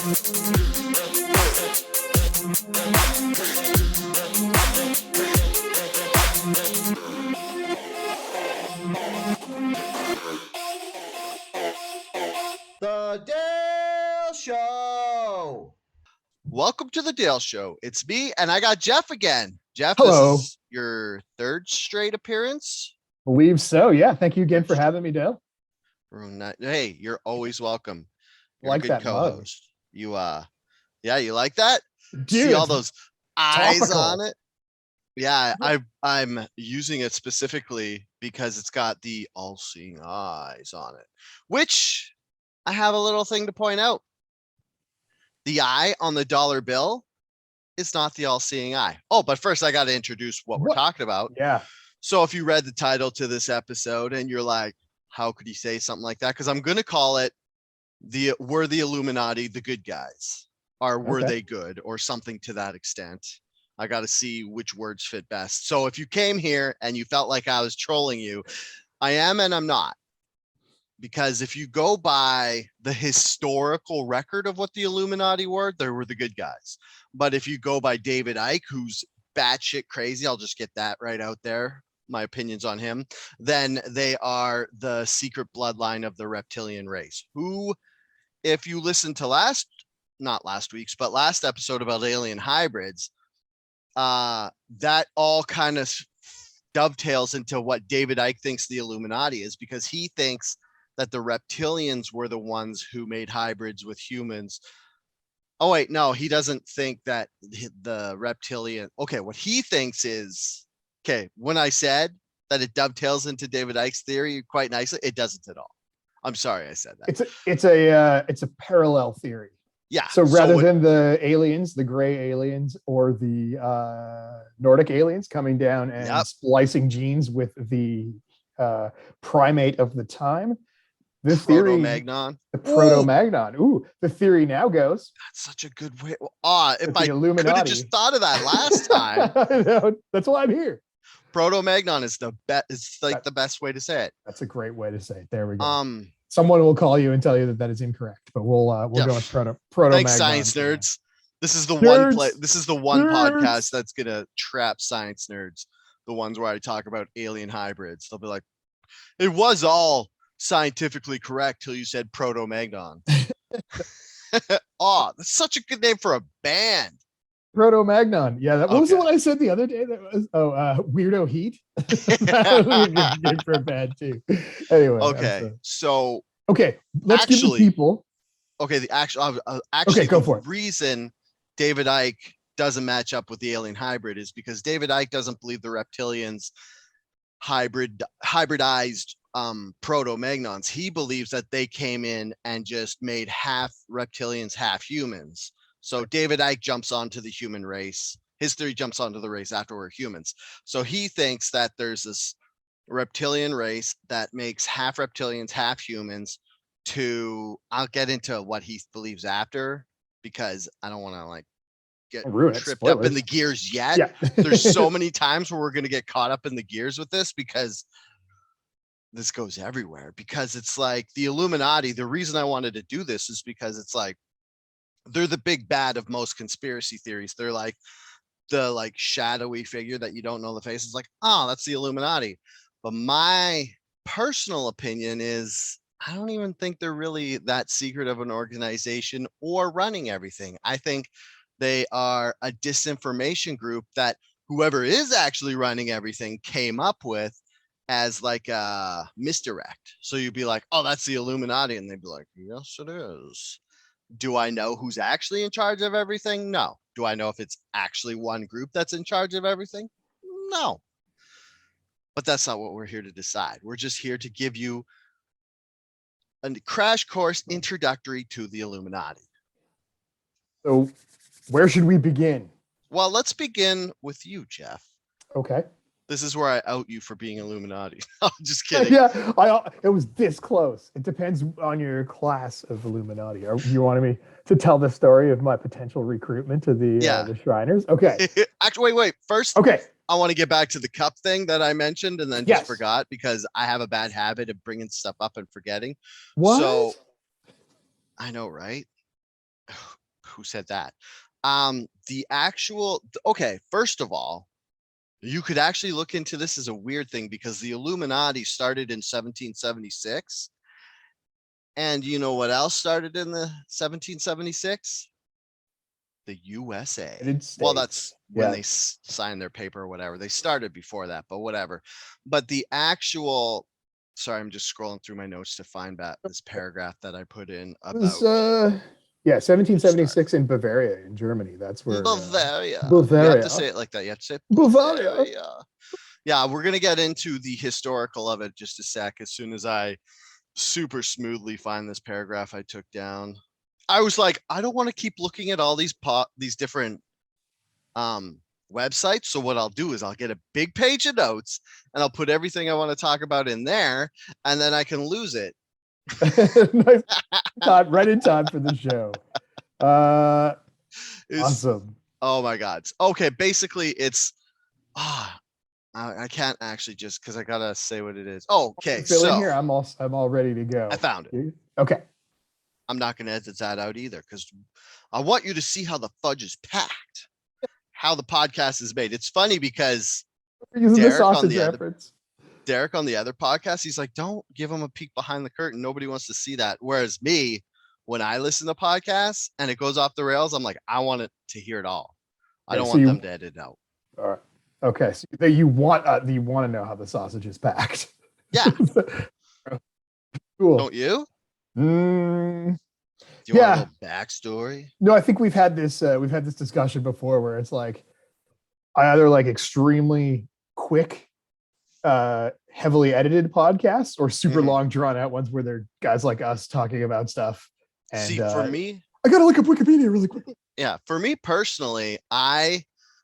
The Dale Show. Welcome to the Dale Show. It's me, and I got Jeff again. Jeff, Hello. This is your third straight appearance. Believe so. Yeah. Thank you again for having me, Dale. Hey, you're always welcome. You're like a good that co-host. You yeah, you like that? Dude, see all those eyes topical on it? Yeah, I'm using it specifically because it's got the all-seeing eyes on it, which I have a little thing to point out. The eye on the dollar bill is not the all-seeing eye. Oh, but first I got to introduce what we're talking about. Yeah. So if you read the title to this episode and you're like, how could he say something like that? Because I'm going to call it were the Illuminati the good guys? Or were they good? Or something to that extent. I got to see which words fit best. So if you came here and you felt like I was trolling you, I am and I'm not. Because if you go by the historical record of what the Illuminati were, they were the good guys. But if you go by David Icke, who's batshit crazy, I'll just get that right out there, my opinions on him, then they are the secret bloodline of the reptilian race, who, if you listen to last episode about alien hybrids, that all kind of dovetails into what David Icke thinks the Illuminati is, because he thinks that the reptilians were the ones who made hybrids with humans. Oh, wait, no, he doesn't think that the reptilian. Okay, what he thinks is, when I said that it dovetails into David Icke's theory quite nicely, it doesn't at all. I'm sorry I said that. It's a parallel theory. Yeah. So rather than the aliens, the gray aliens, or the Nordic aliens coming down and splicing genes with the primate of the time, the proto-magnon. Ooh, the theory now goes. That's such a good way. If I could have just thought of that last time. No, that's why I'm here. Proto-magnon is the best. It's like the best way to say it. That's a great way to say it. There we go. Someone will call you and tell you that is incorrect, but we'll go with proto-magnon. Thanks, science nerds. This is the one podcast that's gonna trap science nerds. The ones where I talk about alien hybrids. They'll be like, it was all scientifically correct till you said proto-magnon. That's such a good name for a band. Proto-magnon. Yeah, what was the one I said the other day? That was Weirdo Heat. That was a good name for a band too. Anyway. Let's give the people. Okay, go for it. Reason David Icke doesn't match up with the alien hybrid is because David Icke doesn't believe the reptilians hybridized proto-magnons. He believes that they came in and just made half reptilians, half humans. So David Icke jumps onto the human race. His theory jumps onto the race after we're humans. So he thinks that there's this reptilian race that makes half reptilians, half humans. I'll get into what he believes after, because I don't want to get tripped up in the gears yet. Yeah. There's so many times where we're going to get caught up in the gears with this, because this goes everywhere. Because it's like the Illuminati, the reason I wanted to do this is because it's like, they're the big bad of most conspiracy theories. They're like the shadowy figure that you don't know the face. It's like, oh, that's the Illuminati. But my personal opinion is, I don't even think they're really that secret of an organization or running everything. I think they are a disinformation group that whoever is actually running everything came up with as like a misdirect. So you'd be like, oh, that's the Illuminati. And they'd be like, yes, it is. Do I know who's actually in charge of everything? No. Do I know if it's actually one group that's in charge of everything? No. But that's not what we're here to decide. We're just here to give you a crash course introductory to the Illuminati. So where should we begin? Well, let's begin with you, Jeff. Okay. This is where I out you for being Illuminati. I'm just kidding. Yeah, it was this close. It depends on your class of Illuminati. You wanted me to tell the story of my potential recruitment to the Shriners? Okay. Actually, wait. First, okay. I want to get back to the cup thing that I mentioned and then just forgot, because I have a bad habit of bringing stuff up and forgetting. What? So, I know, right? who said that? The actual, okay, first of all, you could actually look into this as a weird thing because the Illuminati started in 1776. And you know what else started in the 1776? The USA. United Well, States. that's when Yeah. they signed their paper or whatever. They started before that, but whatever. But the actual, sorry, I'm just scrolling through my notes to find that this paragraph that I put in It was about yeah, who started 1776 in Bavaria in Germany. That's where Bavaria. You have to Bavaria. say it like that. You have to say Bavaria. Bavaria. Yeah, we're gonna get into the historical of it just a sec as soon as I super smoothly find this paragraph I took down. I was like, I don't want to keep looking at all these different websites. So what I'll do is I'll get a big page of notes and I'll put everything I want to talk about in there, and then I can lose it. Nice. Right in time for the show. Awesome. Oh my God. Okay, basically it's I can't actually just because I gotta say what it is. Oh, okay, Fill in so here. I'm all ready to go. I found it. Okay. I'm not gonna edit that out either because I want you to see how the fudge is packed, how the podcast is made. It's funny because Using the sausage reference. Derek on the other podcast, he's like, don't give them a peek behind the curtain. Nobody wants to see that. Whereas me, when I listen to podcasts and it goes off the rails, I'm like, I want it to hear it all. I don't want them to edit it out. All right. Okay. So you want to know how the sausage is packed. Yeah. Cool. Don't you? Do you want a little backstory? No, I think we've had this discussion before where it's like I either like extremely quick, heavily edited podcasts or super long drawn out ones where they're guys like us talking about stuff. And see, for me, I gotta look up Wikipedia really quickly. Yeah, for me personally, I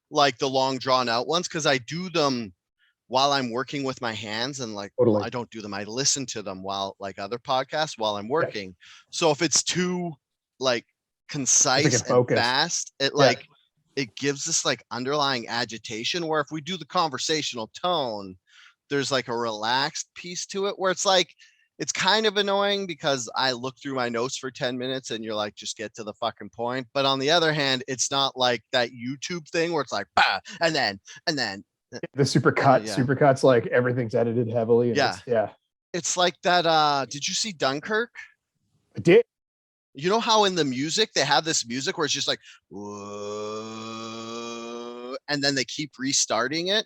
like the long drawn out ones because I do them while I'm working with my hands, and like totally. I don't do them. I listen to them while like other podcasts while I'm working. Yeah. So if it's too like concise and fast, it like it gives this like underlying agitation where if we do the conversational tone, there's like a relaxed piece to it where it's like it's kind of annoying because I look through my notes for 10 minutes and you're like, just get to the fucking point. But on the other hand, it's not like that YouTube thing where it's like, bah, and then the supercuts, like everything's edited heavily. And it's like that. Did you see Dunkirk? I did. You know how in the music they have this music where it's just like, and then they keep restarting it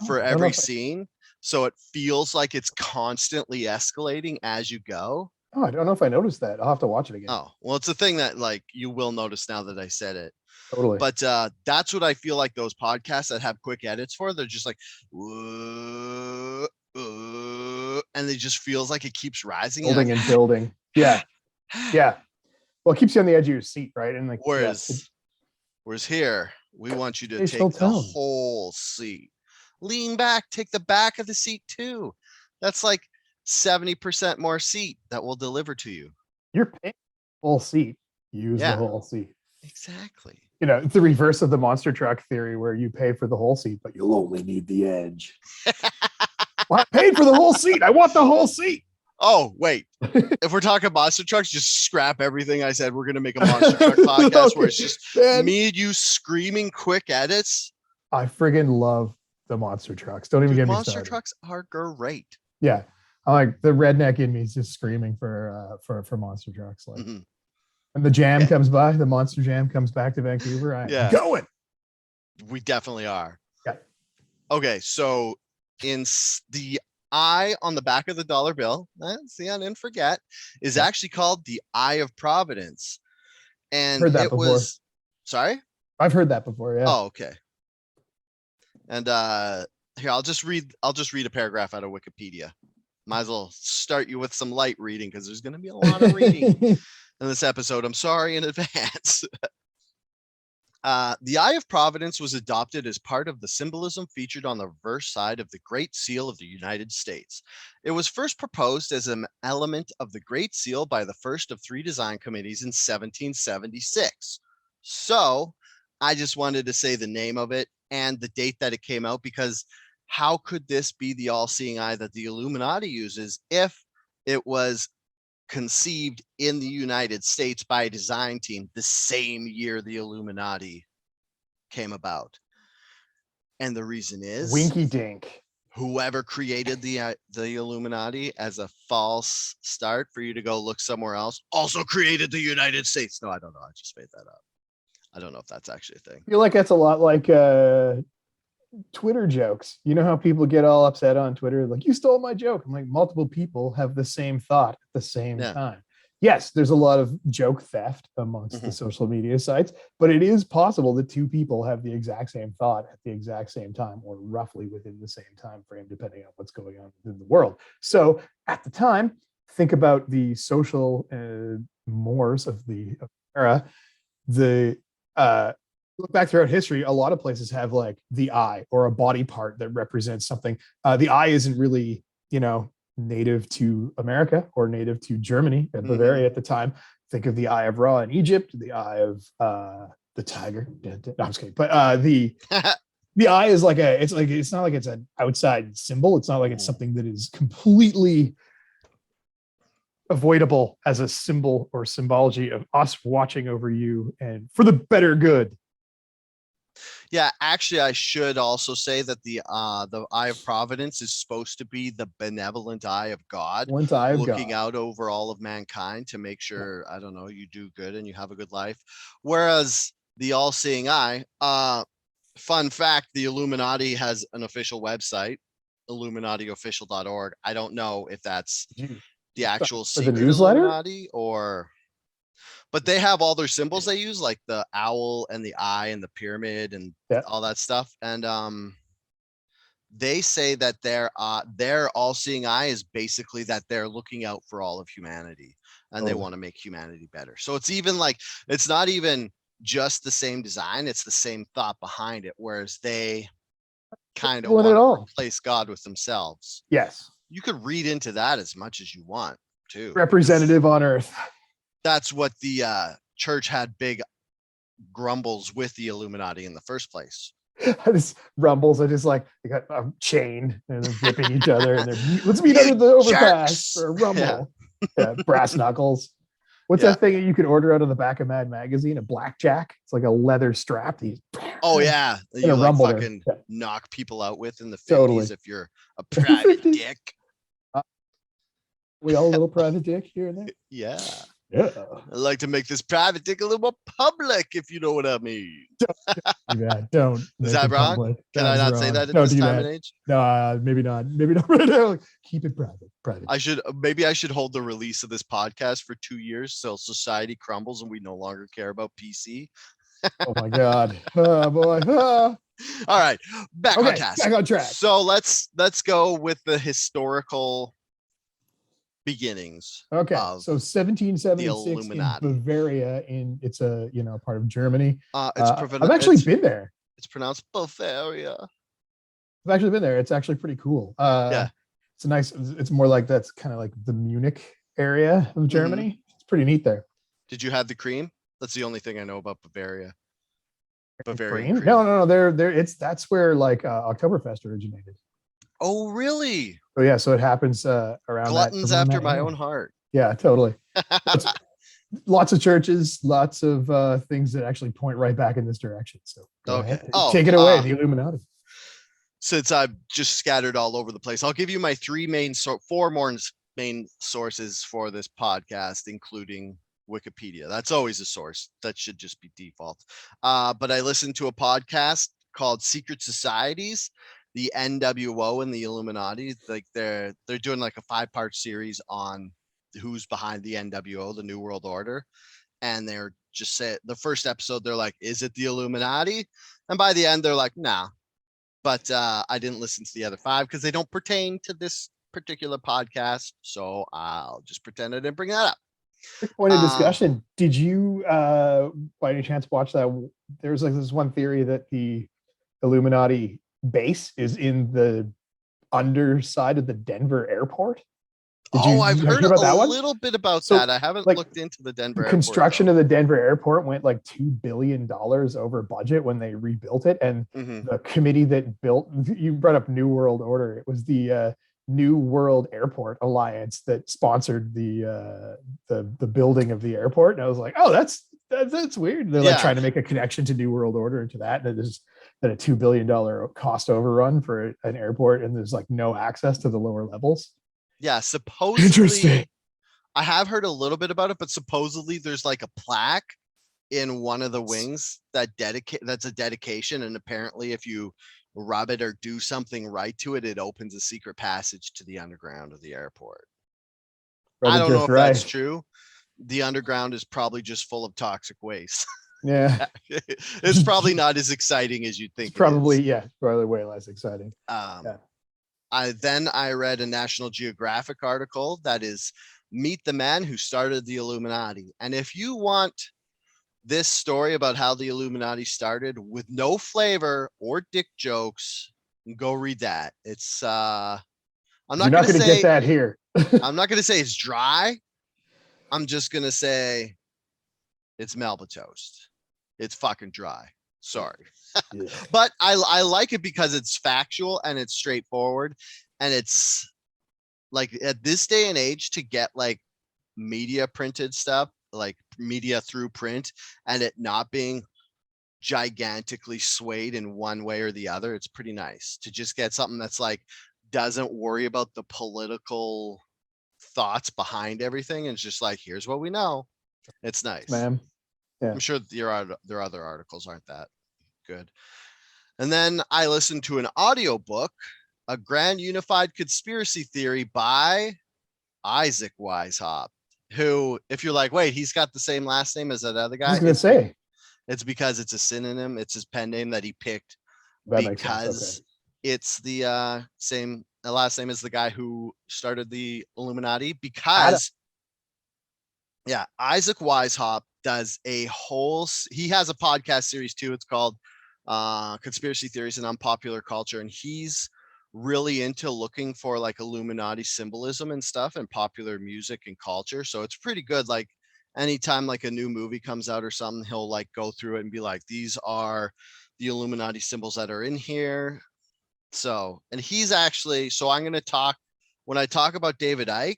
for every scene. So it feels like it's constantly escalating as you go. Oh, I don't know if I noticed that. I'll have to watch it again. Oh, well, it's a thing that like you will notice now that I said it. Totally. But that's what I feel like those podcasts that have quick edits for. They're just like, and it just feels like it keeps rising. Building. Yeah. Yeah. Well, it keeps you on the edge of your seat, right? And like, whereas here, we want you to take the whole seat. Lean back, take the back of the seat too. That's like 70% more seat that will deliver to you. You're paying the whole seat. Use the whole seat. Exactly. You know, it's the reverse of the monster truck theory where you pay for the whole seat, but you'll only need the edge. Well, I paid for the whole seat. I want the whole seat. Oh, wait. If we're talking monster trucks, just scrap everything I said. We're going to make a monster truck podcast where it's just me and you screaming quick edits. I friggin' love the monster trucks. Don't even get me started. Monster trucks are great. Yeah. I like the redneck in me is just screaming for monster trucks. Like, and the jam comes by, the monster jam comes back to Vancouver. I'm going. We definitely are. Yeah. Okay. So in the eye on the back of the dollar bill, see, I didn't forget, is actually called the Eye of Providence. And heard that before. Sorry? I've heard that before. Yeah. Oh, okay. And here, I'll just read a paragraph out of Wikipedia. Might as well start you with some light reading because there's going to be a lot of reading in this episode. I'm sorry in advance. The Eye of Providence was adopted as part of the symbolism featured on the reverse side of the Great Seal of the United States. It was first proposed as an element of the Great Seal by the first of three design committees in 1776. So I just wanted to say the name of it and the date that it came out, because how could this be the all-seeing eye that the Illuminati uses if it was conceived in the United States by a design team the same year the Illuminati came about. And the reason is Winky dink. Whoever created the Illuminati as a false start for you to go look somewhere else also created the United States. No, I don't know. I just made that up. I don't know if that's actually a thing. I feel like that's a lot like Twitter jokes. You know how people get all upset on Twitter, like, you stole my joke. I'm like, multiple people have the same thought at the same time. Yes, there's a lot of joke theft amongst the social media sites, but it is possible that two people have the exact same thought at the exact same time, or roughly within the same time frame, depending on what's going on in the world. So at the time, think about the social mores of the era. The look back throughout history, a lot of places have like the eye or a body part that represents something. The eye isn't really, native to America or native to Germany and Bavaria at the time. Think of the Eye of Ra in Egypt, the eye of the tiger. No, I'm just kidding. But the eye is like it's not like it's an outside symbol. It's not like it's something that is completely avoidable as a symbol or symbology of us watching over you and for the better good. Yeah, actually, I should also say that the Eye of Providence is supposed to be the benevolent eye of God, looking out over all of mankind to make sure, I don't know, you do good and you have a good life. Whereas the all-seeing eye, fun fact, the Illuminati has an official website, illuminatiofficial.org. I don't know if that's the actual secret Illuminati or... But they have all their symbols they use, like the owl and the eye and the pyramid and all that stuff. And they say that their all-seeing eye is basically that they're looking out for all of humanity and they want to make humanity better. So it's even like, it's not even just the same design, it's the same thought behind it, whereas they kind of want to replace God with themselves. Yes. You could read into that as much as you want too. Representative on earth. That's what the church had big grumbles with the Illuminati in the first place. This rumbles. I just like, they got a chain and they're gripping each other and they're, let's meet under the overpass for a rumble. Brass knuckles. What's that thing that you could order out of the back of Mad Magazine? A blackjack. It's like a leather strap. You like fucking knock people out with in the 50s if you're a private dick. We all a little private dick here and there. Yeah. I'd like to make this private dick a little more public, if you know what I mean. Don't. Is that wrong? Public. Can I not say that at this time and age? No, maybe not. Maybe not right now. Keep it private. Maybe I should hold the release of this podcast for 2 years so society crumbles and we no longer care about PC. Oh my God. Oh boy. Oh. All right. Back on task. Back on track. So let's go with the historical beginnings. Okay, so 1776 in Bavaria, it's a part of Germany. I've actually been there. It's pronounced Bavaria. I've actually been there. It's actually pretty cool. It's nice. It's more like that's kind of like the Munich area of Germany. It's pretty neat there. Did you have the cream? That's the only thing I know about Bavaria. Bavarian cream? No. That's where like Oktoberfest originated. Oh, really? Oh, yeah. So it happens around gluttons after my own heart. Yeah, totally. Lots of churches, lots of things that actually point right back in this direction. So take it away, the Illuminati. Since I've just scattered all over the place, I'll give you my four main sources for this podcast, including Wikipedia. That's always a source. That should just be default. But I listened to a podcast called Secret Societies. The NWO and the Illuminati, like they're doing like a 5-part series on who's behind the NWO, the New World Order, and they're just say the first episode they're like, is it the Illuminati? And by the end they're like, nah. But I didn't listen to the other 5 because they don't pertain to this particular podcast, so I'll just pretend I didn't bring that up. Point of discussion. Did you by any chance watch that? There's like this one theory that the Illuminati base is in the underside of the Denver airport. I've heard a little bit about that. I haven't looked into the Denver construction of the Denver airport went like $2 billion over budget when they rebuilt it. And the committee that built, you brought up New World Order. It was the New World Airport Alliance that sponsored the building of the airport, and I was like, oh, that's weird. They're like trying to make a connection to New World Order into that. And there's that a $2 billion cost overrun for an airport, and there's like no access to the lower levels. Yeah, supposedly. Interesting. I have heard a little bit about it, but supposedly there's like a plaque in one of the wings that's a dedication, and apparently if you rub it or do something right to it, it opens a secret passage to the underground of the airport. I don't know if that's true. The underground is probably just full of toxic waste. Yeah. It's probably not as exciting as you'd think. It's probably probably way less exciting. I read a National Geographic article that is Meet the Man Who Started the Illuminati. And if you want this story about how the Illuminati started with no flavor or dick jokes, go read that. It's I'm not going to get that here. I'm not going to say it's dry. I'm just going to say it's Melba toast. It's fucking dry. Sorry. Yeah. But I like it because it's factual and it's straightforward, and it's like at this day and age to get like media printed stuff, like media through print, and it not being gigantically swayed in one way or the other. It's pretty nice to just get something that's like doesn't worry about the political thoughts behind everything, and it's just like, here's what we know. It's nice, ma'am. Yeah. I'm sure there are other articles aren't that good. And then I listened to an audiobook, A Grand Unified Conspiracy Theory by Isaac Weishaupt, who, if you're like, wait, he's got the same last name as that other guy. I was going to say. It's because it's a synonym. It's his pen name that he picked because it's the same last name as the guy who started the Illuminati. Because, Isaac Weishaupt does he has a podcast series too. It's called Conspiracy Theories and Unpopular Culture. And he's really into looking for like Illuminati symbolism and stuff in popular music and culture. So it's pretty good. Like anytime like a new movie comes out or something, he'll like go through it and be like, these are the Illuminati symbols that are in here. So, and he's actually, so I'm going to talk, when I talk about David Icke,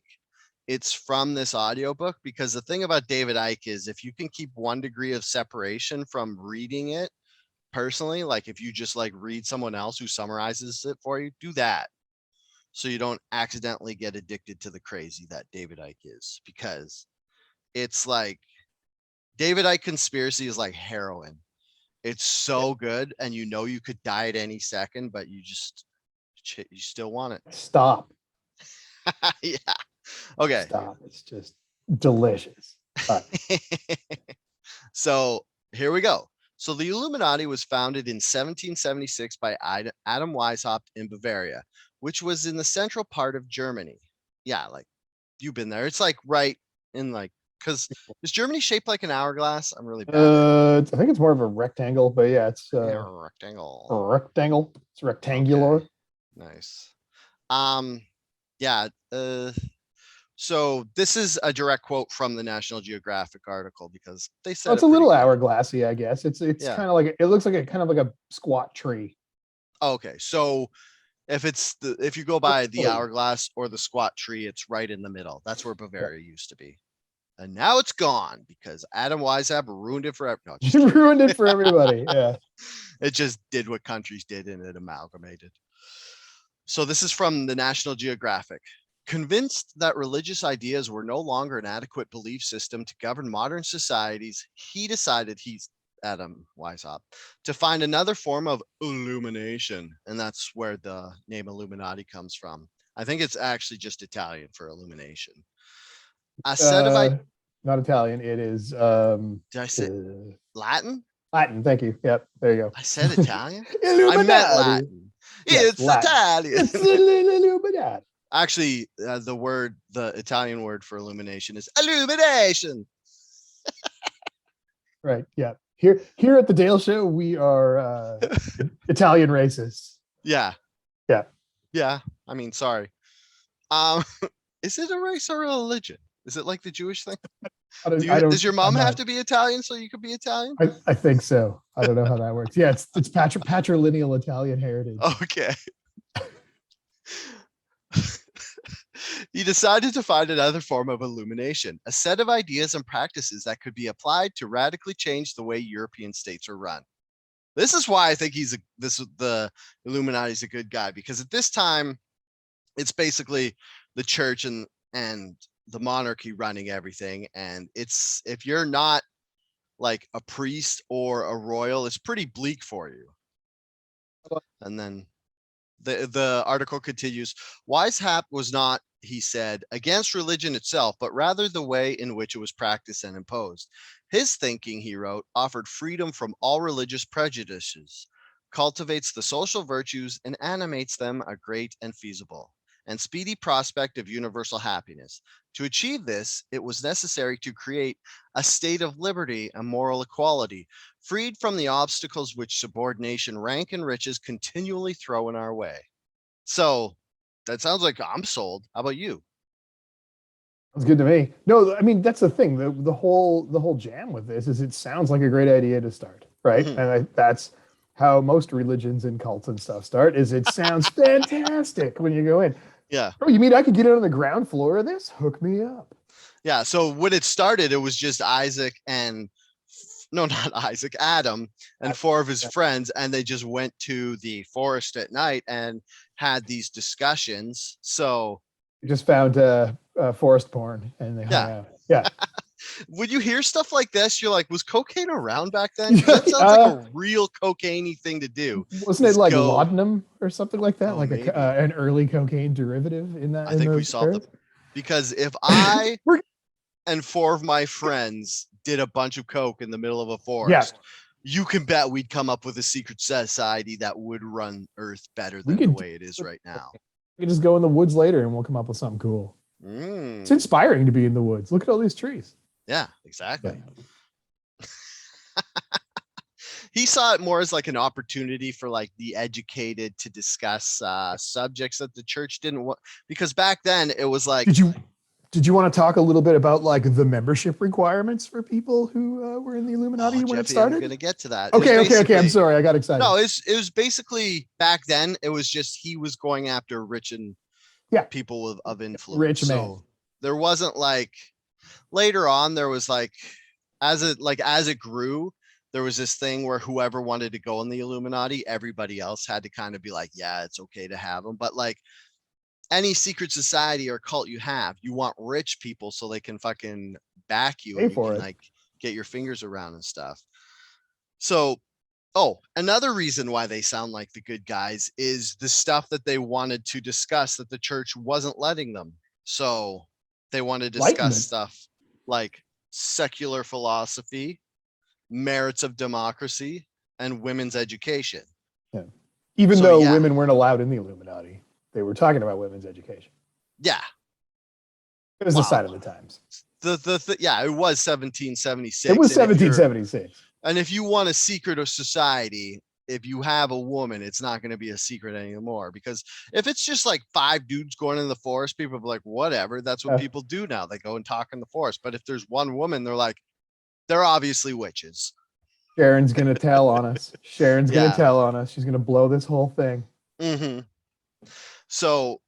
it's from this audiobook, because the thing about David Icke is if you can keep 1 degree of separation from reading it personally, like if you just like read someone else who summarizes it for you, do that. So you don't accidentally get addicted to the crazy that David Icke is, because it's like David Icke conspiracy is like heroin. It's so good, and you know you could die at any second, but you still want it. Stop. Yeah. Okay. Stop. It's just delicious. So here we go. So the Illuminati was founded in 1776 by Adam Weishaupt in Bavaria, which was in the central part of Germany. Yeah, like you've been there. It's like right in like, because is Germany shaped like an hourglass? I'm really bad. I think it's more of a rectangle, but yeah, it's a rectangle. A rectangle. It's rectangular. Okay. Nice. Yeah. So this is a direct quote from the National Geographic article, because they said it's a little hourglassy, I guess. It's kind of like, it looks like a kind of like a squat tree. Okay, so if you go by the hourglass or the squat tree, it's right in the middle. That's where Bavaria used to be, and now it's gone because Adam Weishaupt ruined it for everyone. No, ruined it for everybody. Yeah, it just did what countries did, and it amalgamated. So this is from the National Geographic. Convinced that religious ideas were no longer an adequate belief system to govern modern societies, he decided, Adam Weishaupt, to find another form of illumination. And that's where the name Illuminati comes from. I think it's actually just Italian for illumination. Not Italian. It is. Did I say Latin? Latin. Thank you. Yep. There you go. I said Italian? I meant Latin. Yes, it's Latin. Italian. It's Illuminati. Actually, the Italian word for illumination is illumination. Right. Yeah. Here at the Dale Show, we are Italian racists. Yeah. Yeah. Yeah. I mean, sorry. Is it a race or a religion? Is it like the Jewish thing? Does your mom have to be Italian so you could be Italian? I think so. I don't know how that works. Yeah, it's patrilineal Italian heritage. Okay. He decided to find another form of illumination, a set of ideas and practices that could be applied to radically change the way European states are run. This is why I think the Illuminati's a good guy, because at this time it's basically the church and the monarchy running everything, and it's if you're not like a priest or a royal, it's pretty bleak for you. And then the article continues. Weishaupt was not, he said, against religion itself, but rather the way in which it was practiced and imposed. His thinking, he wrote, offered freedom from all religious prejudices, cultivates the social virtues, and animates them a great and feasible and speedy prospect of universal happiness. To achieve this, it was necessary to create a state of liberty and moral equality, freed from the obstacles which subordination, rank, and riches continually throw in our way. So that sounds like I'm sold. How about you? Sounds good to me. No, I mean that's the thing. The whole jam with this is it sounds like a great idea to start, right? Mhm. And that's how most religions and cults and stuff start. Is it sounds fantastic when you go in. Yeah. Oh, you mean I could get it on the ground floor of this? Hook me up. Yeah. So when it started, it was just Isaac and no, not Isaac, Adam and four of his friends. And they just went to the forest at night and had these discussions. So You just found forest porn and they hung yeah. out. Yeah. When you hear stuff like this, you're like, was cocaine around back then? 'Cause that sounds like a real cocaine thing to do. Wasn't it Is like go, laudanum or something like that? oh, like maybe. an early cocaine derivative in I in think we those solved it. eras? Because if I We're- and four of my friends did a bunch of coke in the middle of a yeah, forest, you can bet we'd come up with a secret society that would run Earth better we than the could way it is right now. we could just go in the woods later and we'll come up with something cool. It's Mm, inspiring to be in the woods. Look at all these trees. yeah, exactly. Yeah. He saw it more as like an opportunity for like the educated to discuss subjects that the church didn't want, because back then it was like, Did you want to talk a little bit about like the membership requirements for people who were in the Illuminati oh, when it Jeffy, I'm gonna started? get to that. Okay. I'm sorry, I got excited. No, it was basically back then. It was just he was going after rich and Yeah, people of influence. rich man. So there wasn't like later on. There was like as it grew, there was this thing where whoever wanted to go in the Illuminati, everybody else had to kind of be like, yeah, it's okay to have them. But like any secret society or cult you have, you want rich people so they can fucking back you Pay and you for can it. like get your fingers around and stuff. So, oh, another reason why they sound like the good guys is the stuff that they wanted to discuss that the church wasn't letting them. So they want to discuss Enlightenment. stuff like secular philosophy, merits of democracy, and women's education. Yeah. Even So, though yeah. women weren't allowed in the Illuminati, they were talking about women's education. Yeah. It was the Wow. sign of the times. Yeah, it was 1776. It was and if you're- 1776. And if you want a secret of society, if you have a woman, it's not going to be a secret anymore. Because if it's just like five dudes going in the forest, people are like, whatever. That's what people do now. They go and talk in the forest. But if there's one woman, they're like, they're obviously witches. Sharon's going to tell on us. Sharon's going Yeah. to tell on us. She's going to blow this whole thing. Mm-hmm. So,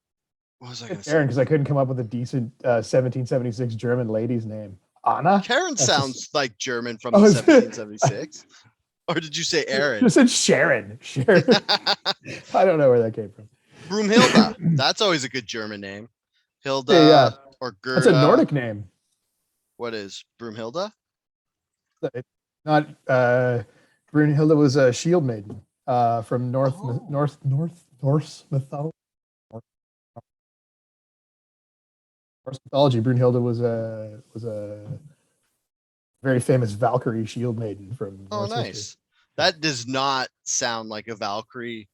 what was I going to say? Sharon, because I couldn't come up with a decent 1776 German lady's name. Anna? Karen That's sounds like German from Oh, the is it? 1776. Or did you say Aaron? You said Sharon. Sharon. I don't know where that came from. Broomhilda. That's always a good German name. Hilda Yeah. or Gerda. That's a Nordic name. What is Broomhilda? Not Brunhilde was a shield maiden from Norse mythology. Norse mythology. Brunhilde was a very famous Valkyrie shield maiden from Oh, Norse nice. history. That does not sound like a Valkyrie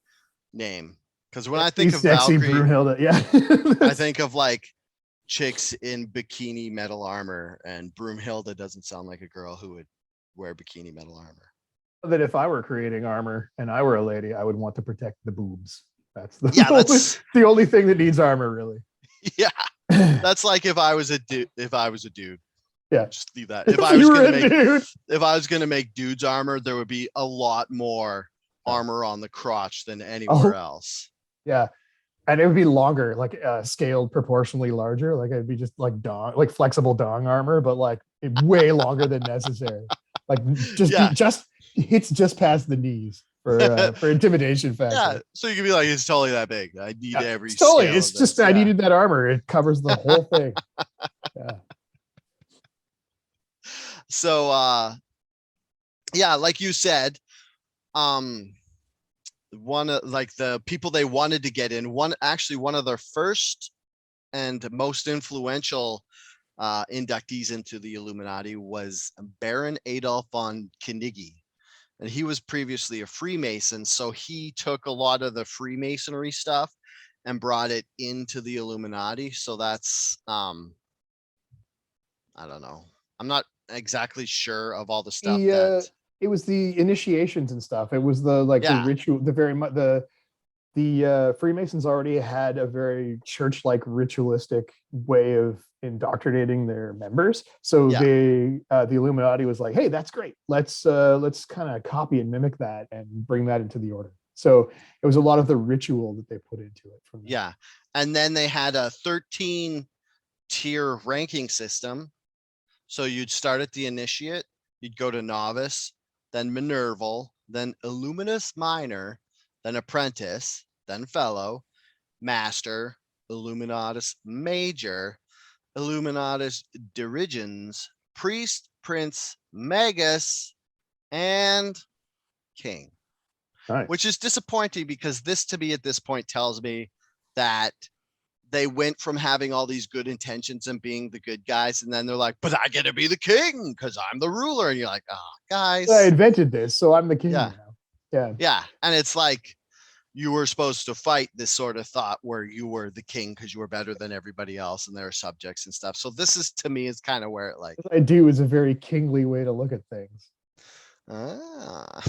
name. Because when I Pretty think of sexy Valkyrie, Brunhilde, yeah. I think of like chicks in bikini metal armor, and Broomhilda doesn't sound like a girl who would wear bikini metal armor. that if I were creating armor and I were a lady, I would want to protect the boobs. That's the Yeah, the only thing that needs armor, really. Yeah. That's like if I was a dude. Yeah. Just leave that. If I was gonna make dudes armor, there would be a lot more armor on the crotch than anywhere else. Yeah. And it would be longer, like scaled proportionally larger. Like it'd be just like dong, like flexible dong armor, but like way longer than necessary. Like Yeah. just hits just past the knees for intimidation Yeah. factor. So you can be like, it's totally that big. I need Yeah, every it's totally. scale It's of just this. I Yeah. needed that armor. It covers the whole thing. Yeah. So yeah, like you said, um one of like the people they wanted to get in, one of their first and most influential inductees into the Illuminati was Baron Adolf von Knigge. And he was previously a Freemason. So he took a lot of the Freemasonry stuff and brought it into the Illuminati. So that's, I don't know. I'm not exactly sure of all the stuff that, It was the initiations and stuff. It was the like the yeah, ritual, the very much the Freemasons already had a very church-like ritualistic way of indoctrinating their members. So yeah, the Illuminati was like, "Hey, that's great. Let's kind of copy and mimic that and bring that into the order." So it was a lot of the ritual that they put into it from there. yeah. And then they had a 13 tier ranking system. So you'd start at the initiate, you'd go to novice, then Minerval, then Illuminus minor, then apprentice, then fellow, master, Illuminatus major, Illuminatus dirigens, priest, prince, magus, and king. Which Nice. is disappointing because this to me at this point tells me that they went from having all these good intentions and being the good guys, and then they're like, but I get to be the king because I'm the ruler. And you're like, oh, I guys. invented this, so I'm the king Yeah. now. Yeah. Yeah. And it's like you were supposed to fight this sort of thought where you were the king because you were better than everybody else and their subjects and stuff. So this is to me is kind of where it like, What I do is a very kingly way to look at things. ah.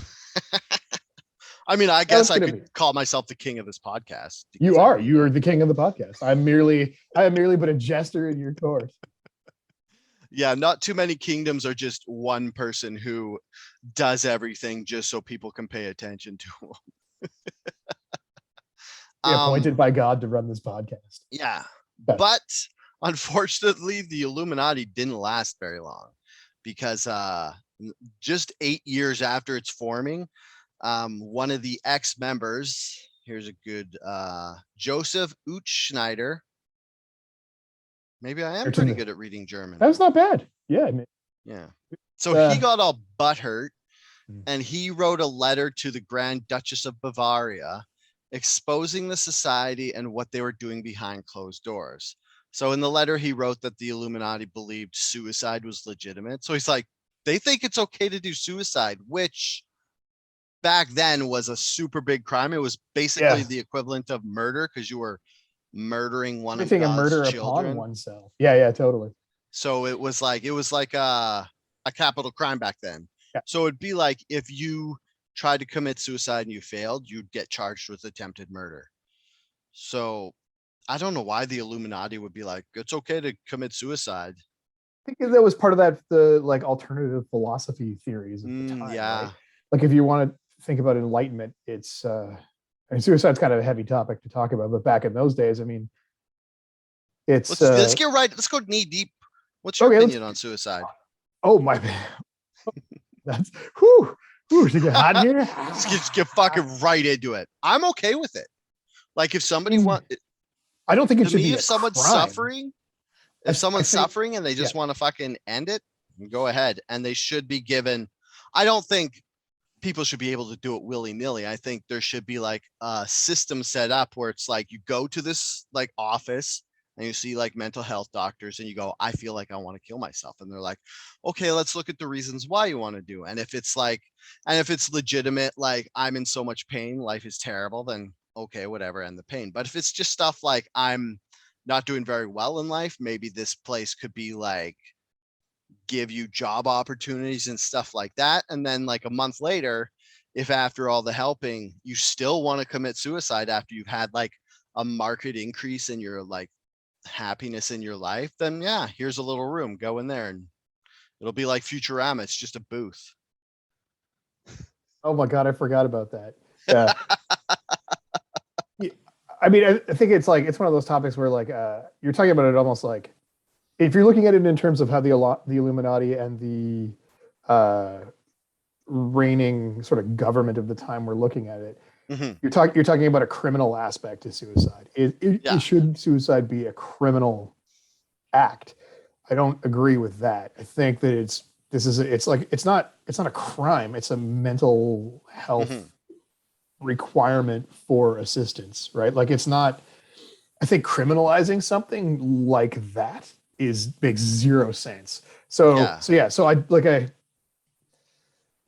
I mean, I That was guess I gonna could be. call myself the king of this podcast because You I are. mean, You are the king of the podcast. I am merely but a jester in your court. yeah, not too many kingdoms are just one person who does everything just so people can pay attention to him. Appointed by God to run this podcast. Yeah, Okay. but unfortunately, the Illuminati didn't last very long because just 8 years after its forming, one of the ex-members, here's a good Joseph Utschneider. Maybe I am pretty good at reading German. That's not bad. Yeah. I mean, yeah. So he got all butthurt and he wrote a letter to the Grand Duchess of Bavaria exposing the society and what they were doing behind closed doors. So in the letter, he wrote that the Illuminati believed suicide was legitimate. So he's like, they think it's okay to do suicide, which back then was a super big crime. It was basically the equivalent of murder because you were murdering one of a God's murder children. upon oneself. Yeah, totally. So it was like a capital crime back then. Yeah. So it'd be like if you tried to commit suicide and you failed, you'd get charged with attempted murder. So I don't know why the Illuminati would be like, it's okay to commit suicide. I think that was part of the like alternative philosophy theories at the time, Yeah. right? Like if you want to think about enlightenment, it's I mean, suicide's kind of a heavy topic to talk about, but back in those days, I mean, it's let's get right. Let's go knee deep. What's your opinion on suicide? Oh my man, that's whew, to get hot here. Just get fucking right into it. I'm okay with it. Like if somebody I don't think it should be be if someone's crime. suffering, if someone's suffering and they just want to fucking end it, go ahead. And they should be given. I don't think people should be able to do it willy-nilly. I think there should be like a system set up where it's like you go to this like office and you see like mental health doctors and you go, I feel like I want to kill myself. And they're like, okay, let's look at the reasons why you want to do. And if it's like, and if it's legitimate, like I'm in so much pain, life is terrible, then okay, whatever, end the pain. But if it's just stuff like I'm not doing very well in life, maybe this place could be like, give you job opportunities and stuff like that. And then like a month later, if after all the helping, you still want to commit suicide after you've had like a market increase in your like happiness in your life, then yeah, here's a little room, go in there and it'll be like Futurama. It's just a booth. Oh my God, I forgot about that. Yeah. I mean, I think it's like it's one of those topics where like you're talking about it almost like if you're looking at it in terms of how the Illuminati and the reigning sort of government of the time were looking at it, Mhm. you're talking about a criminal aspect to suicide. Yeah. Should suicide be a criminal act? I don't agree with that. I think that it's not a crime. It's a mental health Mhm. requirement for assistance, right? Like it's not. I think criminalizing something like that is makes zero sense. Yeah. So I don't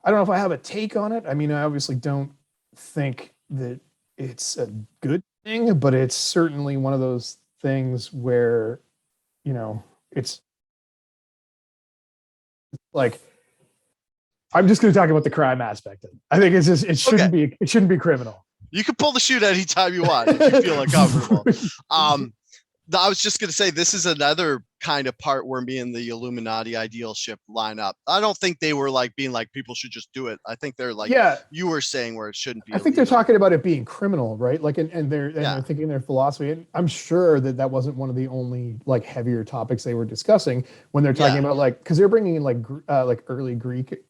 know if I have a take on it. I mean, I obviously don't think that it's a good thing, but it's certainly one of those things where, you know, it's like I'm just going to talk about the crime aspect of it. I think it's just Okay. it shouldn't be criminal. You can pull the chute anytime you want if you feel uncomfortable. I was just going to say this is another kind of part where me and the Illuminati ideal ship line up. I don't think they were like being like people should just do it. I think they're like Yeah, you were saying where it shouldn't be I think they're illegal. talking about it being criminal, right? Like, and they're Yeah. thinking their philosophy. And I'm sure that that wasn't one of the only like heavier topics they were discussing when they're talking Yeah. about like because they're bringing in like early Greek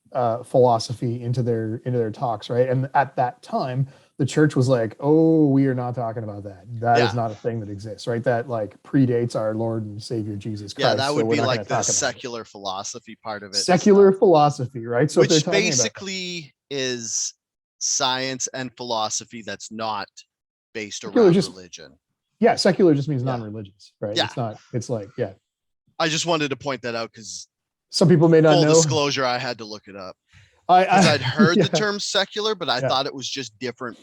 philosophy into their talks, right? And at that time, the church was like, "Oh, we are not talking about that. That is Yeah. not a thing that exists, right? That like predates our Lord and Savior Jesus Yeah. Christ. That So would we're be not going like to the talk about it." secular philosophy part of it and Secular stuff, philosophy, right? So if they're which talking about that, basically is science and philosophy that's not based secular around just religion. yeah, secular just means Yeah. non-religious, right? Yeah. It's not. It's like yeah. I just wanted to point that out because Some people may not full know. disclosure, I had to look it up because I I'd heard the yeah term secular, but I yeah. thought it was just different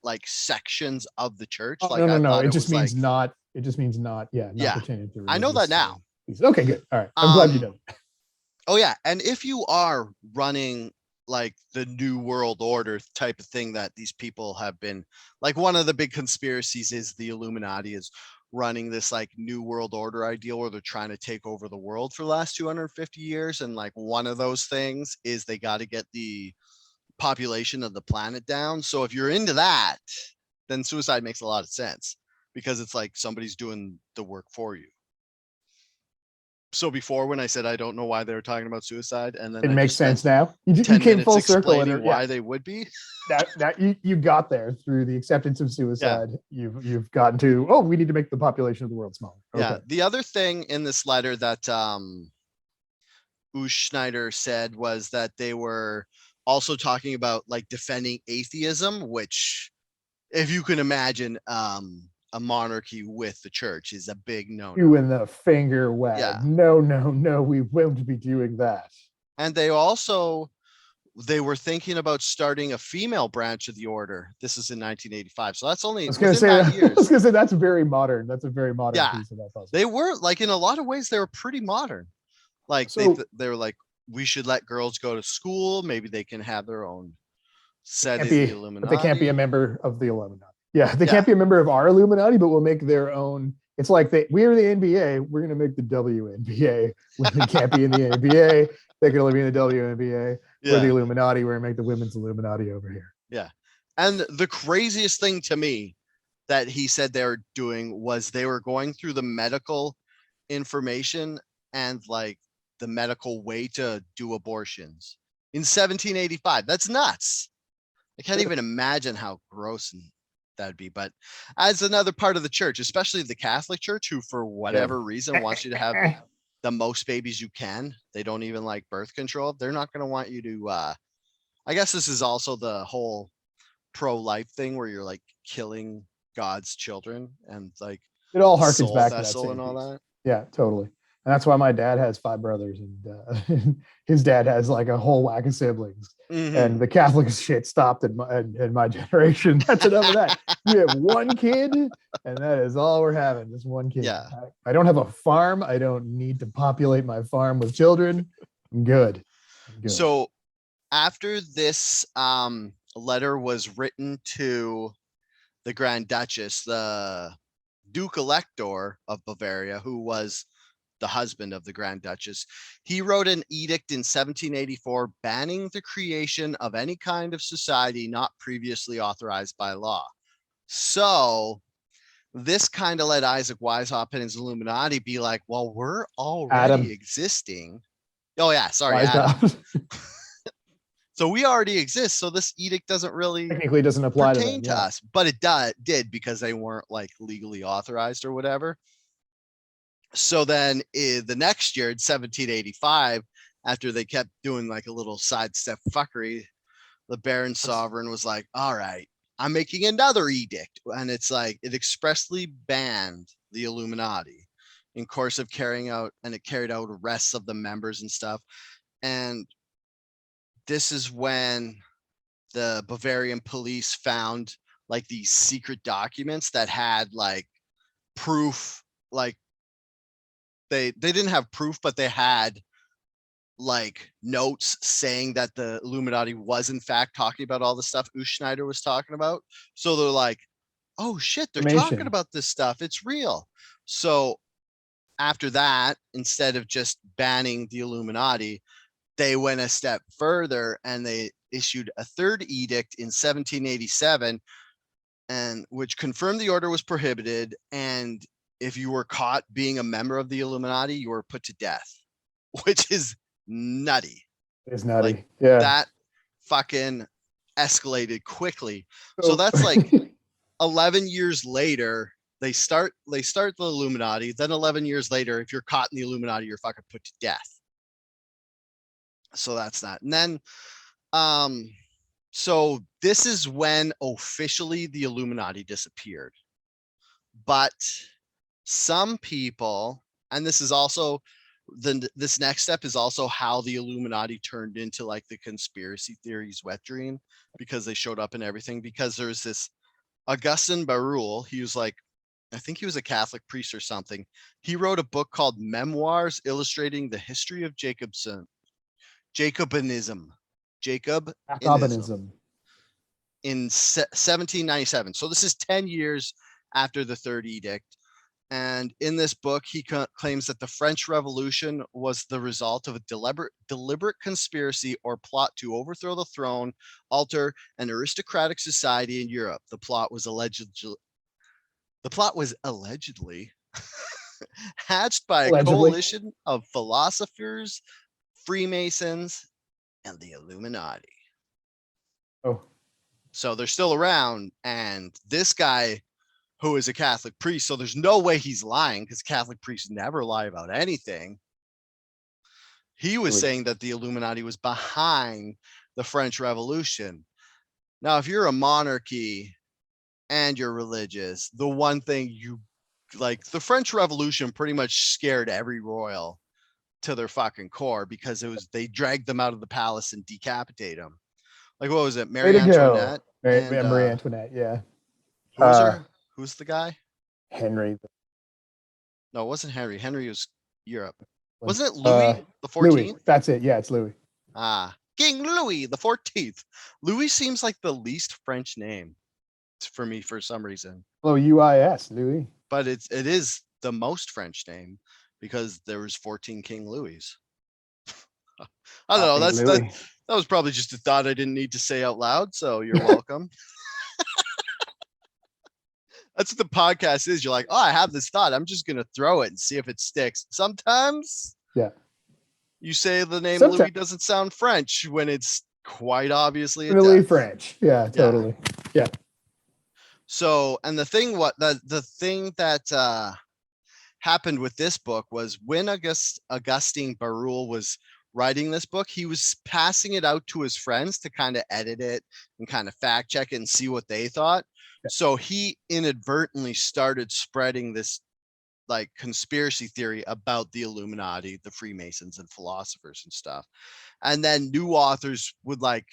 like sections of the church. Oh Like no I no. thought It it just was like, means not. It just means not. Yeah, not yeah, pertaining to I know that religious. now. Pieces. Okay, good. All right. I'm glad you Um, know. oh yeah, and if you are running like the new world order type of thing that these people have been like one of the big conspiracies is the Illuminati is running this like new world order ideal where they're trying to take over the world for the last 250 years and like one of those things is they got to get the population of the planet down. So if you're into that, then suicide makes a lot of sense because it's like somebody's doing the work for you. So before when I said I don't know why they were talking about suicide, and then It I makes just spent sense now. You 10 came minutes full circle, and explaining yeah, why they would be. that you got there through the acceptance of Yeah. suicide. You've gotten to we need to make the population of the world smaller. Yeah. Okay. The other thing in this letter that Schneider said was that they were also talking about like defending atheism, which if you can imagine a monarchy with the church is a big no-no. Doing the finger Yeah. wag. No, no, no. We won't be doing that. And they were thinking about starting a female branch of the order. This is in 1985. So that's I only was gonna within say that. 9 I was years. gonna say that's very modern. That's a very modern Yeah. piece of that puzzle. They were like in a lot of ways they were pretty modern. Like So they were like we should let girls go to school, maybe they can have their own set can't in the be, but they can't be a Illuminati. member of the Illuminati. Yeah, they Yeah. can't be a member of our Illuminati, but we'll make their own. It's like we are the NBA. We're going to make the WNBA. Women can't be in the NBA. They can only be in the WNBA. We're the Yeah. Illuminati. We're going to make the women's Illuminati over here. Yeah. And the craziest thing to me that he said they were doing was they were going through the medical information and like the medical way to do abortions in 1785. That's nuts. I can't even imagine how gross that'd be. But as another part of the church, especially the Catholic Church, who for Yeah. whatever reason wants you to have the most babies you can, they don't even like birth control. They're not going to want you to. I guess this is also the whole pro-life thing where you're like killing God's children and like It all the harkens soul back to that vessel same and all piece. that. Yeah, totally. And that's why my dad has five brothers, and his dad has like a whole whack of siblings. Mm-hmm. And the Catholic shit stopped in my generation. That's enough of that. You have one kid, and that is all we're having. Just one kid. Yeah. I don't have a farm. I don't need to populate my farm with children. I'm good. I'm good. So after this letter was written to the Grand Duchess, the Duke Elector of Bavaria, who was the husband of the Grand Duchess, he wrote an edict in 1784 banning the creation of any kind of society not previously authorized by law. So this kind of let Isaac Weishaupt and his Illuminati be like, well, we're already Adam. existing. Oh yeah, sorry, Wise Adam. God. So we already exist. So this edict doesn't really Technically doesn't apply to them. pertain to us, but it did because they weren't like legally authorized or whatever. So then the next year in 1785, after they kept doing like a little sidestep fuckery, the Baron Sovereign was like, all right, I'm making another edict. And it's like, it expressly banned the Illuminati in course of carrying out, and it carried out arrests of the members and stuff. And this is when the Bavarian police found like these secret documents that had like proof, like they didn't have proof, but they had like notes saying that the Illuminati was in fact talking about all the stuff Schneider was talking about. So they're like, oh shit, they're talking about this stuff. It's real. So after that, instead of just banning the Illuminati, they went a step further and they issued a third edict in 1787, and which confirmed the order was prohibited. And if you were caught being a member of the Illuminati, you were put to death, which is nutty. It's nutty. Like, yeah. That fucking escalated quickly. So that's like 11 years later, they start the Illuminati. Then 11 years later, if you're caught in the Illuminati, you're fucking put to death. So that's that. And then so this is when officially the Illuminati disappeared. But some people, and this is also this next step is also how the Illuminati turned into like the conspiracy theories wet dream, because they showed up in everything. Because there's this Augustin Barruel, he was like, I think he was a Catholic priest or something. He wrote a book called Memoirs Illustrating the History of Jacobinism in 1797. So this is 10 years after the Third Edict. And in this book, he claims that the French Revolution was the result of a deliberate conspiracy or plot to overthrow the throne, alter an aristocratic society in Europe. The plot was allegedly hatched by a coalition of philosophers, Freemasons, and the Illuminati. Oh. So they're still around. And this guy, who is a Catholic priest, so there's no way he's lying, because Catholic priests never lie about anything. He was saying that the Illuminati was behind the French Revolution. Now, if you're a monarchy and you're religious, the one thing you like, the French Revolution pretty much scared every royal to their fucking core, because they dragged them out of the palace and decapitated them. Like, what was it? Marie Antoinette? Marie Antoinette, yeah. Who's the guy? Henry. No, it wasn't Henry. Henry was Europe. Wasn't it Louis the 14th? Louis. That's it. Yeah, it's Louis. King Louis the 14th. Louis seems like the least French name for me for some reason. Louis, Louis. But it is the most French name, because there was 14 King Louis. I don't know. That was probably just a thought I didn't need to say out loud. So you're welcome. That's what the podcast is. You're like, oh, I have this thought. I'm just going to throw it and see if it sticks. Sometimes you say the name Louis doesn't sound French when it's quite obviously really French. Yeah, totally. Yeah. So, and the thing that happened with this book was when Augustin Barruel was writing this book, he was passing it out to his friends to kind of edit it and kind of fact check it and see what they thought. So he inadvertently started spreading this like conspiracy theory about the Illuminati, the Freemasons, and philosophers and stuff. And then new authors would like,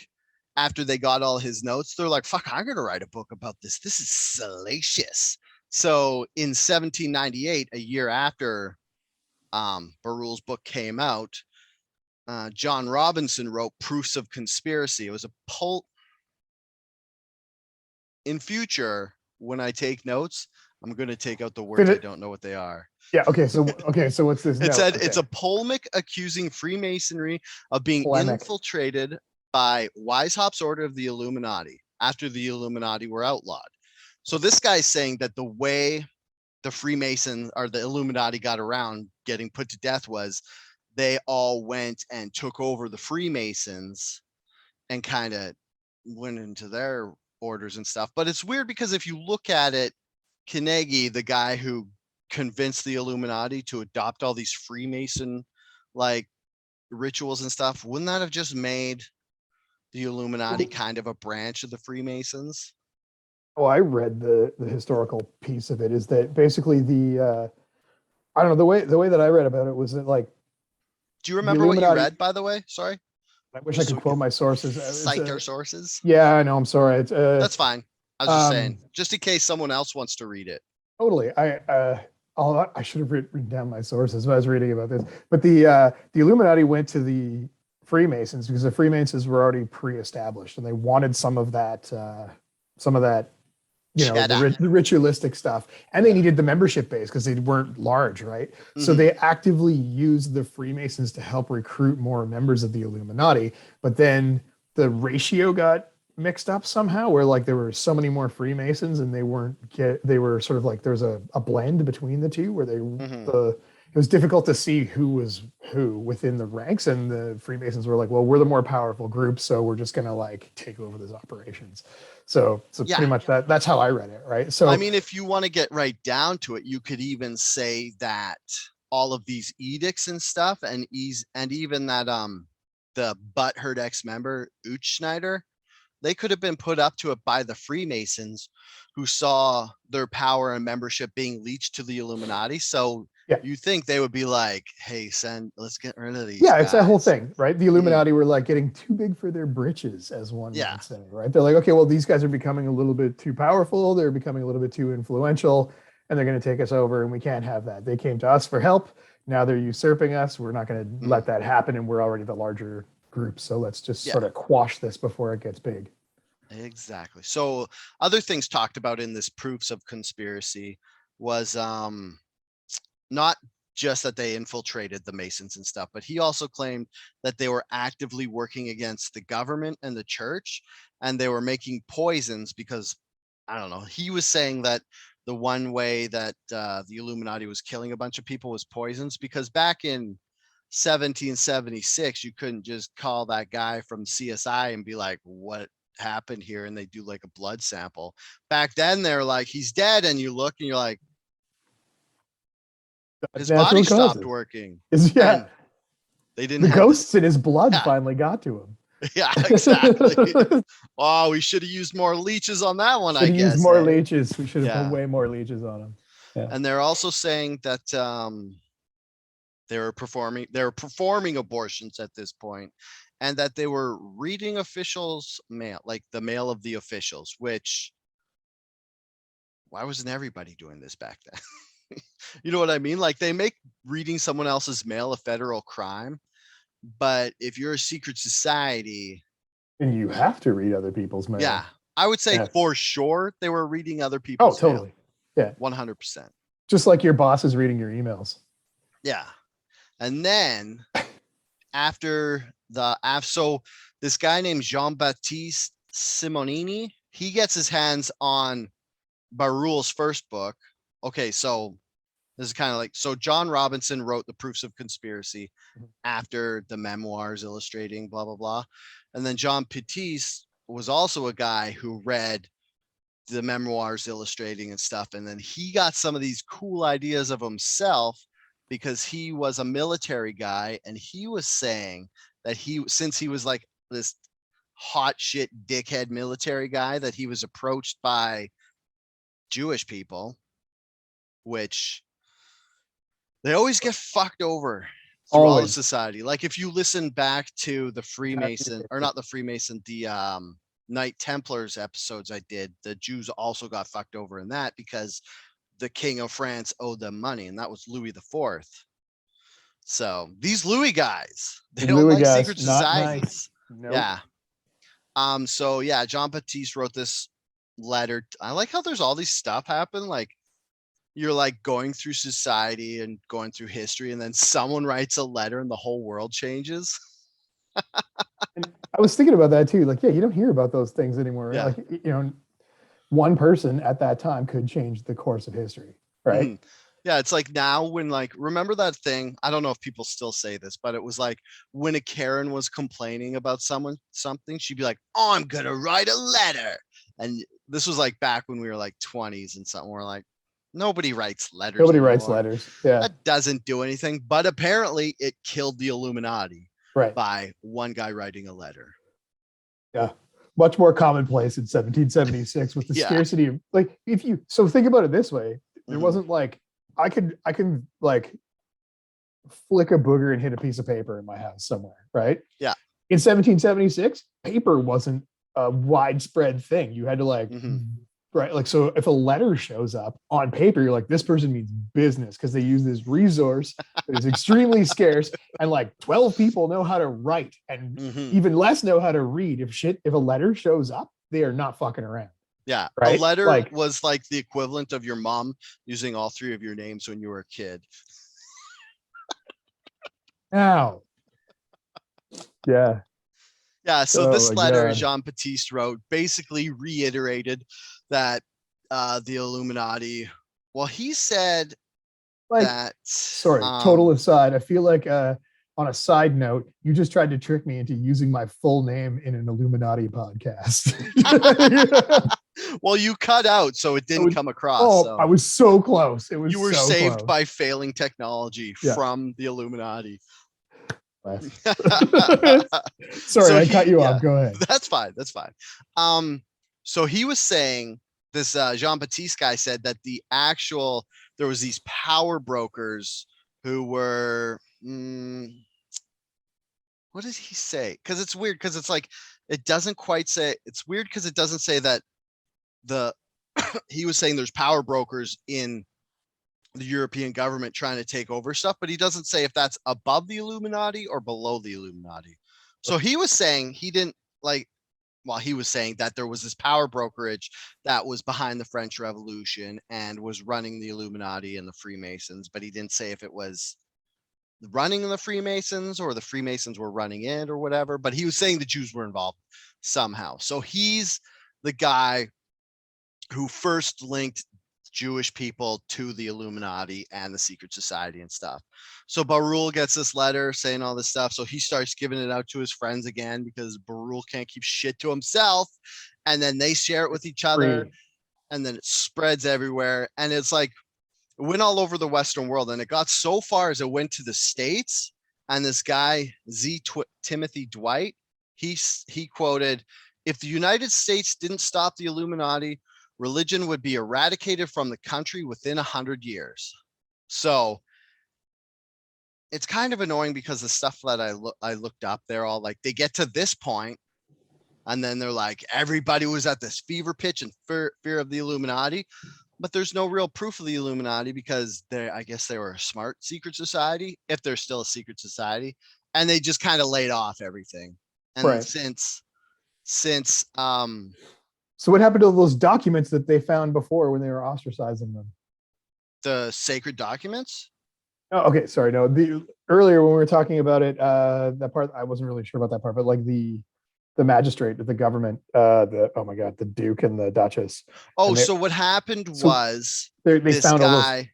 after they got all his notes, they're like, fuck, I'm going to write a book about this. This is salacious. So in 1798, a year after Barruel's book came out, John Robinson wrote Proofs of Conspiracy. It was a in future, when I take notes, I'm going to take out the words I don't know what they are. Yeah. Okay. So what's this? It said it's a polemic accusing Freemasonry of being infiltrated by Weishaupt's order of the Illuminati after the Illuminati were outlawed. So this guy's saying that the way the Freemason or the Illuminati got around getting put to death was they all went and took over the Freemasons and kind of went into their orders and stuff. But it's weird because if you look at it, Carnegie, the guy who convinced the Illuminati to adopt all these Freemason like rituals and stuff, wouldn't that have just made the Illuminati kind of a branch of the Freemasons? Oh, I read the historical piece of it is that basically I don't know, the way that I read about it was that like Do you the remember what you Illuminati. read, by the way? Sorry. I wish I Just so could we quote could my sources. cite our sources. Yeah, I know. I'm sorry. It's That's fine. I was just saying, um just in case someone else wants to read it. totally. I should have written down my sources when I was reading about this. But the Illuminati went to the Freemasons because the Freemasons were already pre-established, and they wanted some of that, Cheddar. the ritualistic stuff, and they Yeah. needed the membership base because they weren't large, right? So Mhm. they actively used the Freemasons to help recruit more members of the Illuminati. But then the ratio got mixed up somehow, where like there were so many more Freemasons, and they were sort of like there's a blend between the two, where Mhm. the it was difficult to see who was who within the ranks, and the Freemasons were like, well, we're the more powerful group, so we're just gonna like take over these operations. So Yeah. pretty much that's how I read it, right? I So mean, if you want to get right down to it, you could even say that all of these edicts and stuff, and even that the butthurt ex-member Schneider, they could have been put up to it by the Freemasons who saw their power and membership being leached to the Illuminati. So yeah, you think they would be like, hey, let's get rid of these yeah, it's that whole guys. thing, right? The Mhm. Illuminati were like getting too big for their britches, as one Yeah. might say, right? They're like, okay, well, these guys are becoming a little bit too powerful, they're becoming a little bit too influential, and they're going to take us over, and we can't have that. They came to us for help. Now they're usurping us. We're not going to Mhm. let that happen, and we're already the larger group. So let's just Yeah. sort of quash this before it gets big. Exactly. So other things talked about in this proofs of conspiracy was not just that they infiltrated the Masons and stuff, but he also claimed that they were actively working against the government and the church, and they were making poisons because I don't know. He was saying that the one way that the Illuminati was killing a bunch of people was poisons because back in 1776, you couldn't just call that guy from CSI and be like, what happened here? And they do like a blood sample. Back then, they're like, he's dead. And you look and you're like, his body Natural stopped causes working. is yeah. And they didn't The have the, ghosts in his blood yeah, finally got to him. yeah, exactly. Oh, we should have used more leeches on that one, Should I have used guess. more Eh? leeches. We should have put Yeah. way more leeches on him. Yeah. And they're also saying that they were performing abortions at this point, and that they were reading officials' mail, like the mail of the officials. Which why wasn't everybody doing this back then? You know what I mean? Like they make reading someone else's mail a federal crime, but if you're a secret society, And you have to read other people's yeah, mail. I would say Yeah. for sure they were reading other Oh, people's mail. totally. Yeah. 100%. Just like your boss is reading your emails. Yeah. And then so this guy named Jean-Baptiste Simonini, he gets his hands on Barul's first book. Okay, so this is kind of like, so John Robinson wrote the Proofs of Conspiracy after the memoirs illustrating blah blah blah, and then John Baptiste was also a guy who read the memoirs illustrating and stuff, and then he got some of these cool ideas of himself because he was a military guy, and he was saying that since he was like this hot shit dickhead military guy, that he was approached by Jewish people, which they always get fucked over through all of Always. society. Like if you listen back to the Freemason, or not the Freemason, the Knight Templars episodes I did, the Jews also got fucked over in that because the King of France owed them money, and that was Louis the Fourth. So these Louis guys, they These don't Louis like guys, secret not nice. societies. Nope. Yeah. So yeah, John Baptiste wrote this letter. I like how there's all these stuff happen. Like you're like going through society and going through history, and then someone writes a letter and the whole world changes. And I was thinking about that too. Like, yeah, you don't hear about those things anymore. Yeah. Like, you know, one person at that time could change the course of history, right? Mhm. Yeah, it's like now when like remember that thing? I don't know if people still say this, but it was like when a Karen was complaining about something, she'd be like, "Oh, I'm gonna write a letter." And this was like back when we were like 20s and something. We're like, nobody writes letters Nobody writes anymore. letters. Yeah. That doesn't do anything. But apparently it killed the Illuminati Right. by one guy writing a letter. Yeah. Much more commonplace in 1776 with the Yeah. scarcity of like if you so think about it this way, there Mhm. wasn't like I can like flick a booger and hit a piece of paper in my house somewhere, right? Yeah. In 1776, paper wasn't a widespread thing. You had to like, Mhm. right? Like, so if a letter shows up on paper, you're like, this person means business because they use this resource that is extremely scarce. And like 12 people know how to write and Mhm. even less know how to read. If a letter shows up, they are not fucking around. Yeah. A Right. letter Like, was like the equivalent of your mom using all three of your names when you were a kid. ow. Yeah. Yeah, so Oh this my letter God. Jean Baptiste wrote basically reiterated that the Illuminati. Well, he said Like, that. sorry, total aside. I feel like on a side note, you just tried to trick me into using my full name in an Illuminati podcast. Well, you cut out, so it didn't come across. Oh, I So was so close. It was you were so saved close. by failing technology Yeah. from the Illuminati. Sorry, So I cut you yeah, off. Go ahead. that's fine. That's fine. So he was saying this Jean Baptiste guy said that there was these power brokers who were what did he say? Because it's weird because it's like it doesn't quite say it's weird because it doesn't say that the he was saying there's power brokers in the European government trying to take over stuff, but he doesn't say if that's above the Illuminati or below the Illuminati. So he was saying he didn't like, well, he was saying that there was this power brokerage that was behind the French Revolution and was running the Illuminati and the Freemasons, but he didn't say if it was running the Freemasons or the Freemasons were running it or whatever. But he was saying the Jews were involved somehow. So he's the guy who first linked Jewish people to the Illuminati and the secret society and stuff. So Barul gets this letter saying all this stuff. So he starts giving it out to his friends again because Barul can't keep shit to himself. And then they share it with each other. Free. And then it spreads everywhere. And it's like it went all over the Western world. And it got so far as it went to the States. And this guy, Timothy Dwight, he quoted, "If the United States didn't stop the Illuminati, religion would be eradicated from the country within 100 years." So it's kind of annoying because the stuff that I looked up, they're all like, they get to this point and then they're like, everybody was at this fever pitch and fear of the Illuminati, but there's no real proof of the Illuminati because I guess they were a smart secret society, if they're still a secret society, and they just kind of laid off everything. And Right. since So what happened to those documents that they found before when they were ostracizing them? the sacred documents. Oh, okay. Sorry. No, the earlier when we were talking about it, that part I wasn't really sure about that part, but like the magistrate, the government, the oh my god, the Duke and the Duchess. Oh, And so what happened so was they this found all those. guy,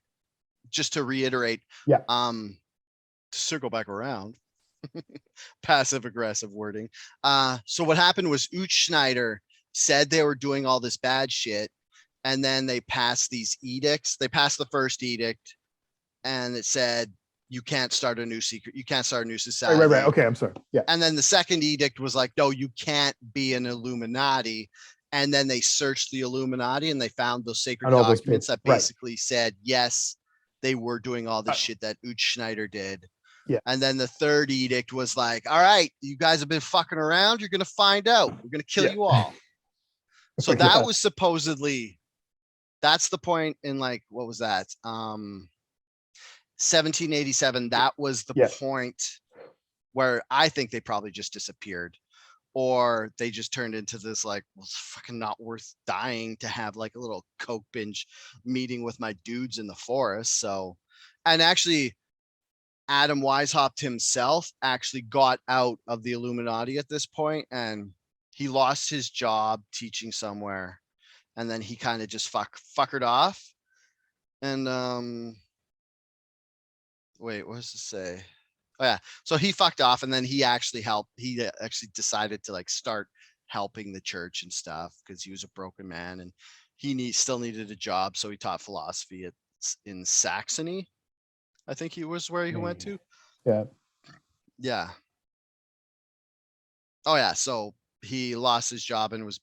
just to reiterate, Yeah. To circle back around, passive aggressive wording. So what happened was Uch Schneider said they were doing all this bad shit, and then they passed these edicts. They passed the first edict, and it said you can't start a new society. Right. Okay, I'm sorry. Yeah. And then the second edict was like, no, you can't be an Illuminati. And then they searched the Illuminati and they found those sacred documents that Right. basically said, yes, they were doing all this shit that Uch Schneider did. Yeah. And then the third edict was like, all right, you guys have been fucking around. You're going to find out. We're going to kill you all. So that was supposedly, that's the point in like, what was that? 1787. That was the point where I think they probably just disappeared, or they just turned into this like, well, it's fucking not worth dying to have like a little coke binge meeting with my dudes in the forest. So, and actually Adam Weishaupt himself actually got out of the Illuminati at this point, and he lost his job teaching somewhere. and then he kind of just fuckered off. And wait, what does it say? Oh yeah, so he fucked off, and then he actually helped. He actually decided to like start helping the church and stuff because he was a broken man, and still needed a job. So he taught philosophy in Saxony, I think he was where he went to. Yeah. Yeah. Oh yeah, so he lost his job and was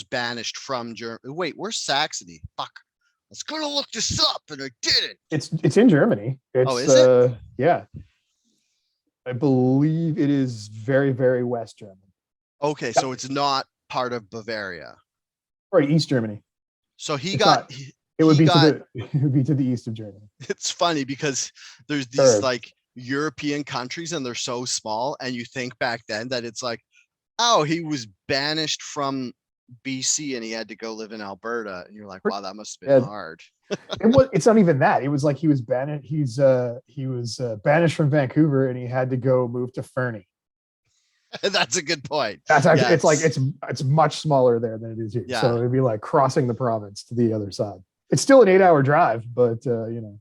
banished from Germany. Wait, where's Saxony? Fuck. I was gonna look this up and I didn't. It's in Germany. Oh, is it? Yeah. I believe it is very, very West German. Okay, so it's not part of Bavaria. Or East Germany. So he It's got not. It would be to the east of Germany. It's funny because there's these like European countries and they're so small, and you think back then that it's like, oh, he was banished from BC and he had to go live in Alberta, and you're like, wow, that must have been hard. It's not even that. It was like he was banished. He was banished from Vancouver and he had to go move to Fernie. That's a good point. That's actually, it's like it's much smaller there than it is here. Yeah. So it'd be like crossing the province to the other side. It's still an 8-hour drive, but you know.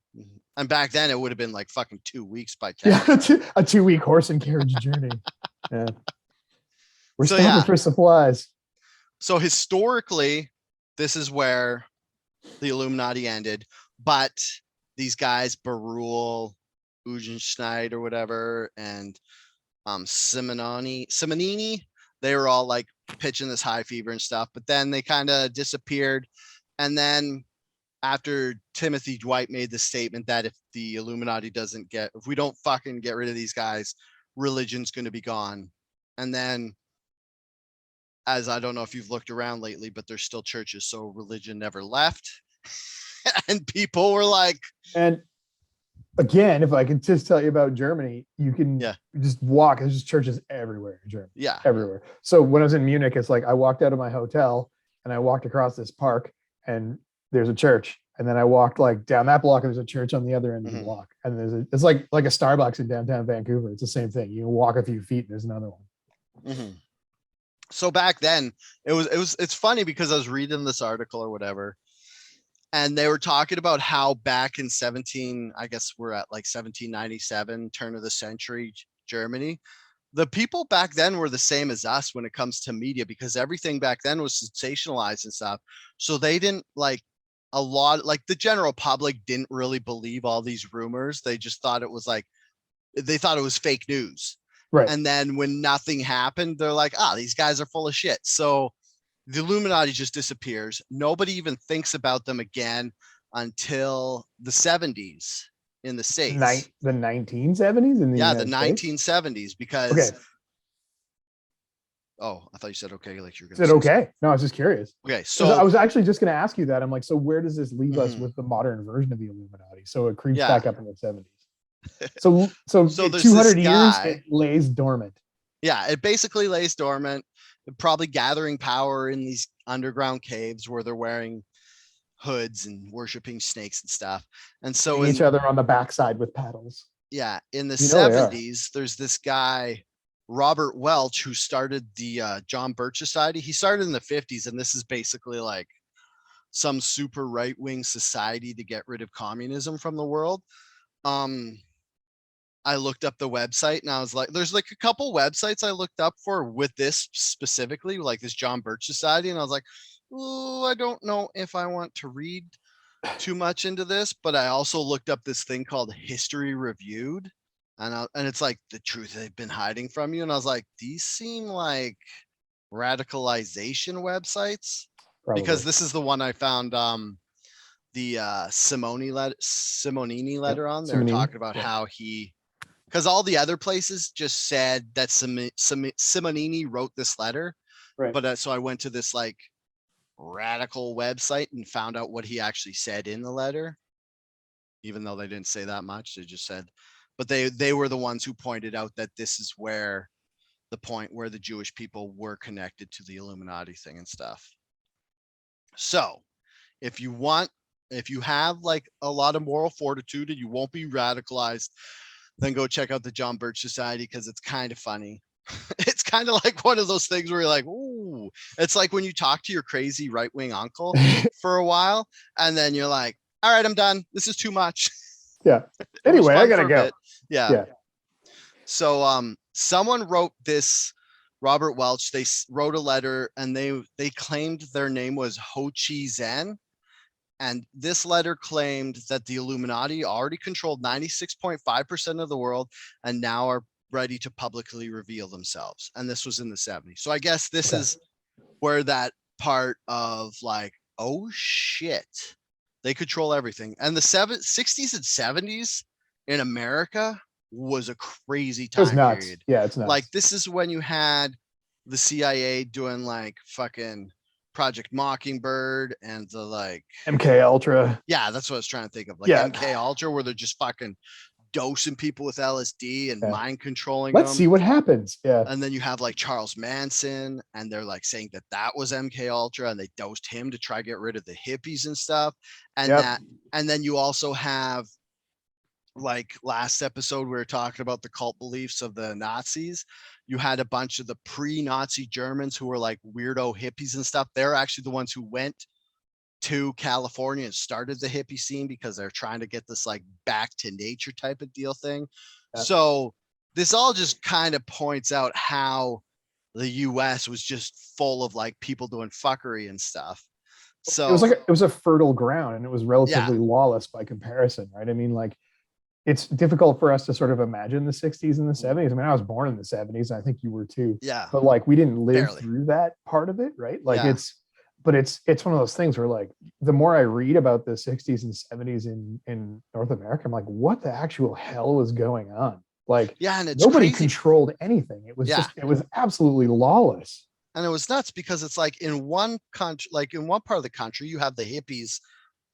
And back then it would have been like fucking 2 weeks by car. Yeah, a 2-week horse and carriage journey. Yeah. We're stopping for supplies. So historically, this is where the Illuminati ended, but these guys, Barul, Ugenschneid or whatever, and Simonini, they were all like pitching this high fever and stuff, but then they kind of disappeared. And then after Timothy Dwight made the statement that if the Illuminati if we don't fucking get rid of these guys, religion's going to be gone. And then, as I don't know if you've looked around lately, but there's still churches, so religion never left. And people were like, and again, if I can just tell you about Germany, you can just walk. There's just churches everywhere in Germany. Yeah. Everywhere. So when I was in Munich, it's like I walked out of my hotel and I walked across this park and there's a church. And then I walked like down that block and there's a church on the other end of the block. And it's like a Starbucks in downtown Vancouver. It's the same thing. You can walk a few feet and there's another one. Mm-hmm. So back then it's funny because I was reading this article or whatever, and they were talking about how back in I guess we're at like 1797, turn of the century Germany, the people back then were the same as us when it comes to media, because everything back then was sensationalized and stuff. So they didn't like the general public didn't really believe all these rumors. They just thought it was they thought it was fake news. Right. And then when nothing happened, they're like, these guys are full of shit. So the Illuminati just disappears. Nobody even thinks about them again until the 70s in the States. The 1970s in the United States? 1970s, because I thought you said okay, like you're gonna said okay. No, I was just curious. Okay, so I was actually just gonna ask you that. I'm like, so where does this leave us with the modern version of the Illuminati? So it creeps back up in the 70s. So 200 years it lays dormant. Yeah, it basically lays dormant, probably gathering power in these underground caves where they're wearing hoods and worshiping snakes and stuff. And so each other on the backside with paddles. Yeah, in the 70s, there's this guy, Robert Welch, who started the John Birch Society. He started in the 50s, and this is basically like some super right-wing society to get rid of communism from the world. I looked up the website and I was like, there's like a couple websites I looked up for with this specifically, like this John Birch Society. And I was like, oh, I don't know if I want to read too much into this, but I also looked up this thing called History Reviewed. And it's like the truth they've been hiding from you. And I was like, these seem like radicalization websites. Probably. Because this is the one I found, the Simonini letter on. They're talking about how because all the other places just said that Simonini wrote this letter, right? But so I went to this like radical website and found out what he actually said in the letter, even though they didn't say that much. They just said, but they were the ones who pointed out that this is where the point where the Jewish people were connected to the Illuminati thing and stuff. So if you have like a lot of moral fortitude and you won't be radicalized, then go check out the John Birch Society, because it's kind of funny. It's kind of like one of those things where you're like, ooh, it's like when you talk to your crazy right-wing uncle for a while, and then you're like, all right, I'm done. This is too much. Yeah. It was Anyway, I fun gotta for a go. bit. Yeah. Yeah. So someone wrote this, Robert Welch, they wrote a letter and they claimed their name was Ho Chi Zhen. And this letter claimed that the Illuminati already controlled 96.5% of the world and now are ready to publicly reveal themselves. And this was in the 70s. So I guess this is where that part of like, oh shit, they control everything. And the 60s and 70s in America was a crazy It was time nuts. period. Yeah, it's Like nuts. this is when you had the CIA doing like fucking Project Mockingbird and the like MK Ultra. yeah, that's what I was trying to think of. Like Yeah. MK Ultra, where they're just fucking dosing people with LSD and Yeah. mind controlling Let's them. see what happens. Yeah. And then you have like Charles Manson, and they're like saying that that was MK Ultra, and they dosed him to try to get rid of the hippies and stuff. And Yep. and then you also have like last episode we were talking about the cult beliefs of the Nazis. You had a bunch of the pre-Nazi Germans who were like weirdo hippies and stuff. They're actually the ones who went to California and started the hippie scene because they're trying to get this like back to nature type of deal thing. Yeah. So this all just kind of points out how the US was just full of like people doing fuckery and stuff. So it was a fertile ground, and it was relatively yeah, lawless by comparison, right? I mean, like, it's difficult for us to sort of imagine the 60s and the 70s. I mean, I was born in the 70s, and I think you were too. yeah, But like, we didn't live barely. through that part of it, right? Like, Yeah. it's one of those things where, like, the more I read about the 60s and 70s in North America, I'm like, what the actual hell was going on? Like, Yeah, and it's nobody crazy. controlled anything. It was Yeah. it was absolutely lawless. And it was nuts because it's like in one country, like in one part of the country, you have the hippies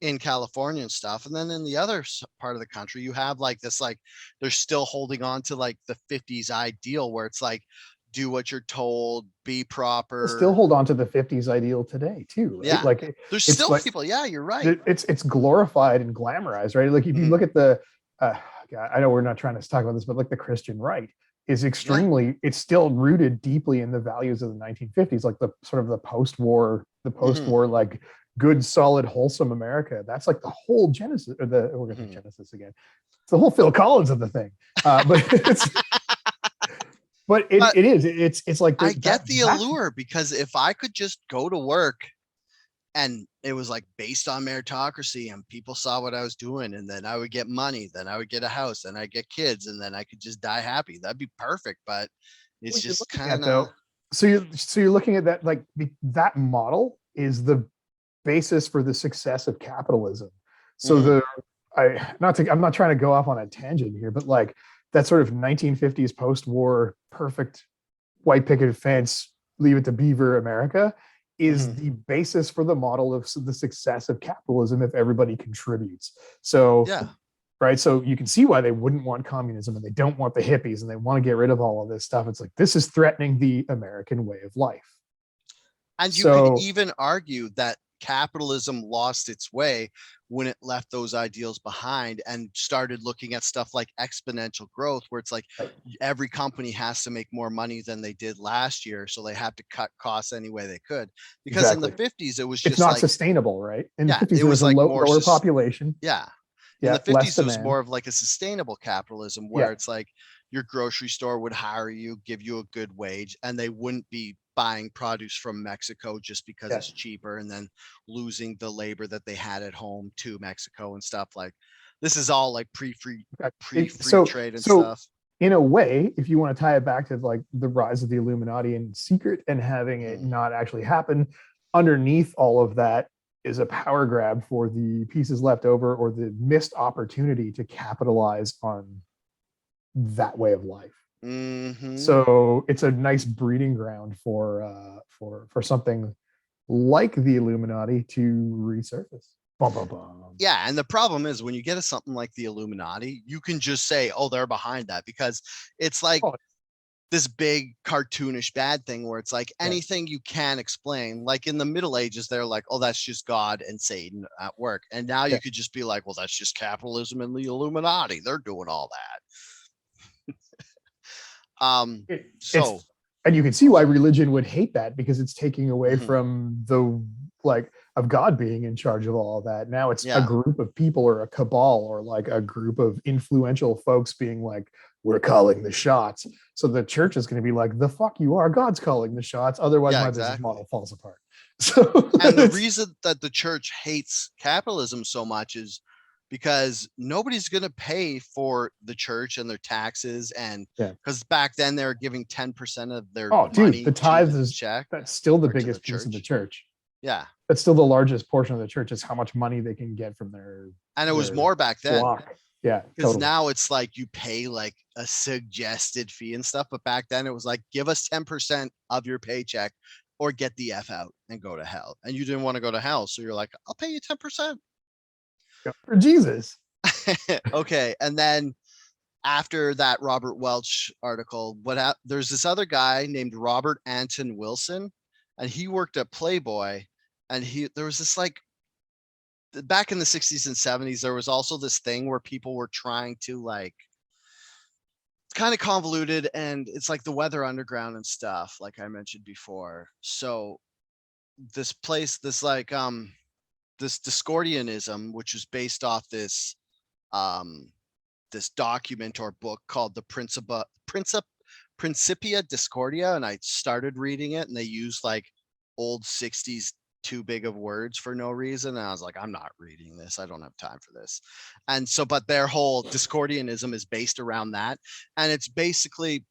in California and stuff. And then in the other part of the country, you have like this, like they're still holding on to like the 50s ideal where it's like, do what you're told, be proper. People still hold on to the 50s ideal today too, right? Yeah. Like, there's it's still like, people. Yeah, you're right. it's glorified and glamorized, right? Like, if you look at the, God, I know we're not trying to talk about this, but like the Christian right is extremely, it's still rooted deeply in the values of the 1950s, like the sort of the post-war, like good, solid, wholesome America. That's like the whole genesis, or the, we're going to Genesis again. It's the whole Phil Collins of the thing. But it's, but it is, it's like, I get the allure, because if I could just go to work and it was like based on meritocracy and people saw what I was doing, and then I would get money, then I would get a house, and I get kids, and then I could just die happy. That'd be perfect. But it's just kind of, so you're looking at that, like, that model is the basis for the success of capitalism. So I'm not trying to go off on a tangent here, but like that sort of 1950s post-war perfect white picket fence, leave it to Beaver America is the basis for the model of the success of capitalism if everybody contributes. So yeah. Right. So you can see why they wouldn't want communism, and they don't want the hippies, and they want to get rid of all of this stuff. It's like, this is threatening the American way of life. And you could even argue that capitalism lost its way when it left those ideals behind and started looking at stuff like exponential growth, where it's like every company has to make more money than they did last year. So they have to cut costs any way they could. Because in the 50s, it was just, it's not like, sustainable, right? In the 50s, it was a like lower population. Yeah. In the 50s, it was more of like a sustainable capitalism where it's like your grocery store would hire you, give you a good wage, and they wouldn't be buying produce from Mexico just because it's cheaper, and then losing the labor that they had at home to Mexico and stuff. Like, this is all like pre-free trade and stuff. In a way, if you want to tie it back to like the rise of the Illuminati in secret and having it not actually happen, underneath all of that is a power grab for the pieces left over, or the missed opportunity to capitalize on that way of life. So it's a nice breeding ground for something like the Illuminati to resurface. Bum, bum, bum. Yeah, and the problem is when you get to something like the Illuminati, you can just say, "Oh, they're behind that," because it's like this big cartoonish bad thing where it's like anything you can explain. Like in the Middle Ages, they're like, "Oh, that's just God and Satan at work," and now you could just be like, "Well, that's just capitalism and the Illuminati. They're doing all that." And you can see why religion would hate that, because it's taking away Mhm. from the like of God being in charge of all of that. Now it's a Yeah. group of people or a cabal or like a group of influential folks being like, we're calling the shots. So the church is going to be like, the fuck you are, God's calling the shots. Otherwise Yeah, my business exactly. model falls apart. So And the it's reason that the church hates capitalism so much is because nobody's going to pay for the church and their taxes. And yeah. because back then they were giving 10% of their Oh, dude, the money to tithes the is check that's still the or to the biggest piece of the church. church. Yeah. That's still the largest portion of the church is how much money they can get from And it was their more back then flock. Yeah, because totally. now it's like you pay like a suggested fee and stuff. But back then it was like, give us 10% of your paycheck or get the F out and go to hell. And you didn't want to go to hell. So you're like, I'll pay you 10%. For Jesus. Okay. And then after that Robert Welch article, there's this other guy named Robert Anton Wilson, and he worked at Playboy. And there was this like back in the 60s and 70s, there was also this thing where people were trying to like it's kind of convoluted, and it's like the Weather Underground and stuff, like I mentioned before. So this place, this Discordianism, which is based off um this document or book called the Principia Discordia, and I started reading it, and they used like old 60s too big of words for no reason, and I was like, I'm not reading this, I don't have time for this. And so but their whole Discordianism is based around that, and it's basically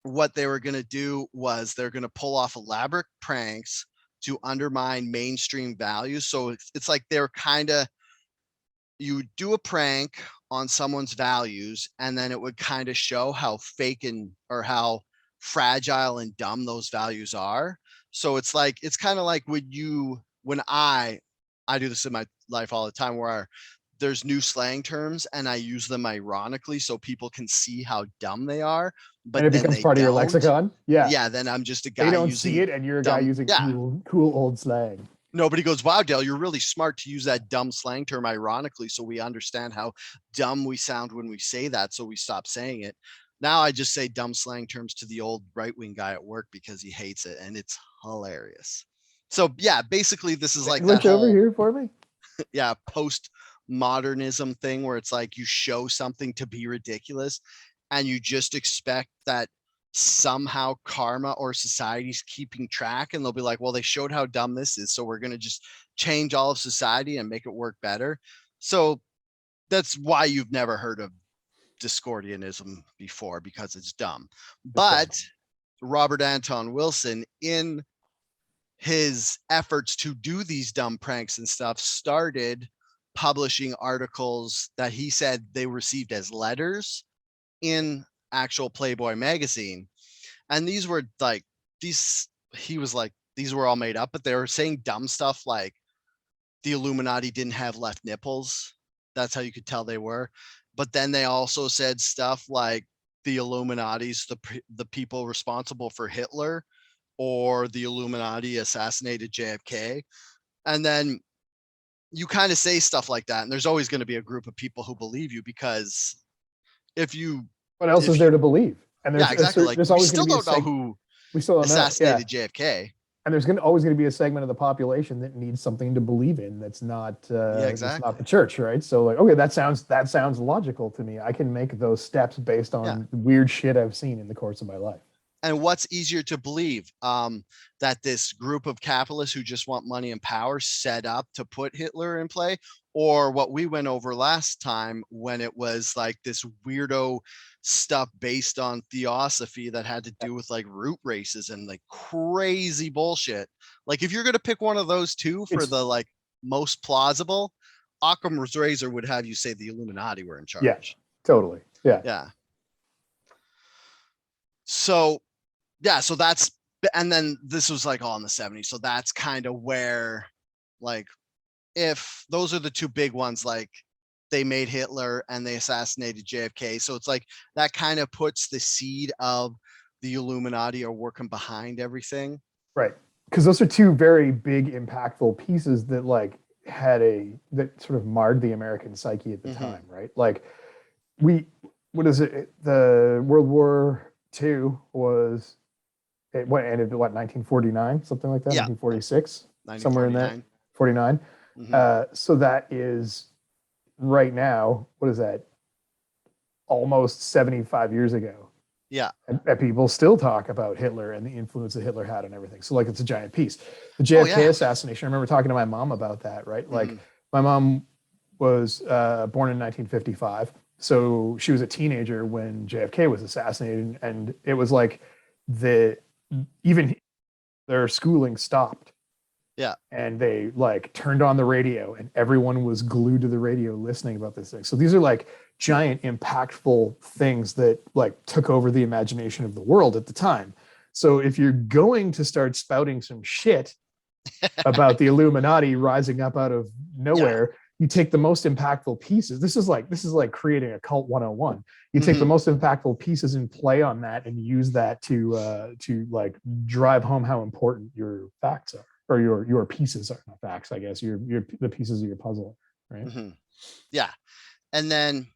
what they were going to do was they're going to pull off elaborate pranks to undermine mainstream values. So it's like they're kind of you would do a prank on someone's values, and then it would kind of show how fake and or how fragile and dumb those values are. So it's kind of like when I do this in my life all the time, where there's new slang terms and I use them ironically so people can see how dumb they are, And but it then becomes they part of your don't. lexicon. Yeah. Yeah, then I'm just a They guy don't see using it and you're a guy dumb. using Yeah, cool old slang. nobody goes, wow, Dale, you're really smart to use that dumb slang term ironically so we understand how dumb we sound when we say that, so we stop saying it. Now I just say dumb slang terms to the old right-wing guy at work because he hates it, and it's hilarious. So yeah, basically this is like that Sandwich over whole here for me. yeah post modernism thing where it's like you show something to be ridiculous and you just expect that somehow karma or society's keeping track, and they'll be like, well, they showed how dumb this is, so we're going to just change all of society and make it work better. So that's why you've never heard of Discordianism before, because it's dumb. It's dumb. But Robert Anton Wilson, in his efforts to do these dumb pranks and stuff, started publishing articles that he said they received as letters in actual Playboy magazine. And these were like, he was like, these were all made up, but they were saying dumb stuff like the Illuminati didn't have left nipples. That's how you could tell they were. But then they also said stuff like the Illuminati's the people responsible for Hitler, or the Illuminati assassinated JFK. And then you kind of say stuff like that, and there's always going to be a group of people who believe you, because if you What else is if there you to believe? And yeah, exactly, like there's we always going still to be a don't know who we still don't know. Yeah. assassinated JFK. And there's always going to be a segment of the population that needs something to believe in Yeah, that's not exactly. the church, right? So like, okay, that sounds logical to me. I can make those steps based Yeah. on weird shit I've seen in the course of my life. And what's easier to believe, that this group of capitalists who just want money and power set up to put Hitler in play, or what we went over last time when it was like this weirdo stuff based on theosophy that had to do with like root races and like crazy bullshit. Like if you're going to pick one of those two for It's the like most plausible, Occam's razor would have you say the Illuminati were in yeah, charge. totally. Yeah. Yeah. So yeah, so that's, and then this was like all in the 70s. So that's kind of where, like, if those are the two big ones, like they made Hitler and they assassinated JFK. So it's like that kind of puts the seed of the Illuminati are working behind everything. Right. Because those are two very big, impactful pieces that that sort of marred the American psyche at the Mm-hmm. time, right? Like we, what is it? The World War II was It what ended what 1949, something like that, Yeah, 1946, somewhere in that 1949. 49. Hmm. So that is right now. What is that? Almost 75 years ago. Yeah. And people still talk about Hitler and the influence that Hitler had on everything. So like it's a giant piece. The Oh JFK yeah. assassination. I remember talking to my mom about that. Right, like Hmm. my mom was born in 1955, so she was a teenager when JFK was assassinated, and it was like the even their schooling stopped Yeah. and they like turned on the radio and everyone was glued to the radio listening about this thing. So these are like giant impactful things that like took over the imagination of the world at the time. So if you're going to start spouting some shit about the Illuminati rising up out of Yeah. nowhere, you take the most impactful pieces. This is like creating a cult 101. You take the Hmm. most impactful pieces and play on that and use that to like drive home how important your facts are, or your pieces are, not facts, I guess. Your the pieces of your puzzle, right? Hmm. Yeah. And then,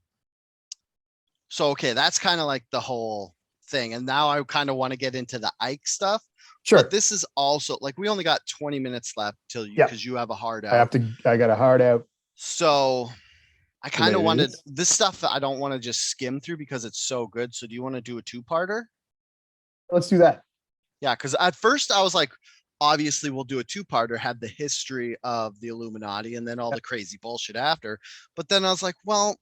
so, okay, that's kind of like the whole thing. And now I kind of want to get into the Ike stuff. But Sure. this is also like, we only got 20 minutes left till you, Yeah. because you have a hard I out. have to. I got a hard out So I the way kind of it wanted is. this stuff that I don't want to just skim through because it's so good. So do you want to do a two-parter? Let's do that. Yeah, because at first I was like, obviously we'll do a two-parter, have the history of the Illuminati and then all the crazy bullshit after. But then I was like, well,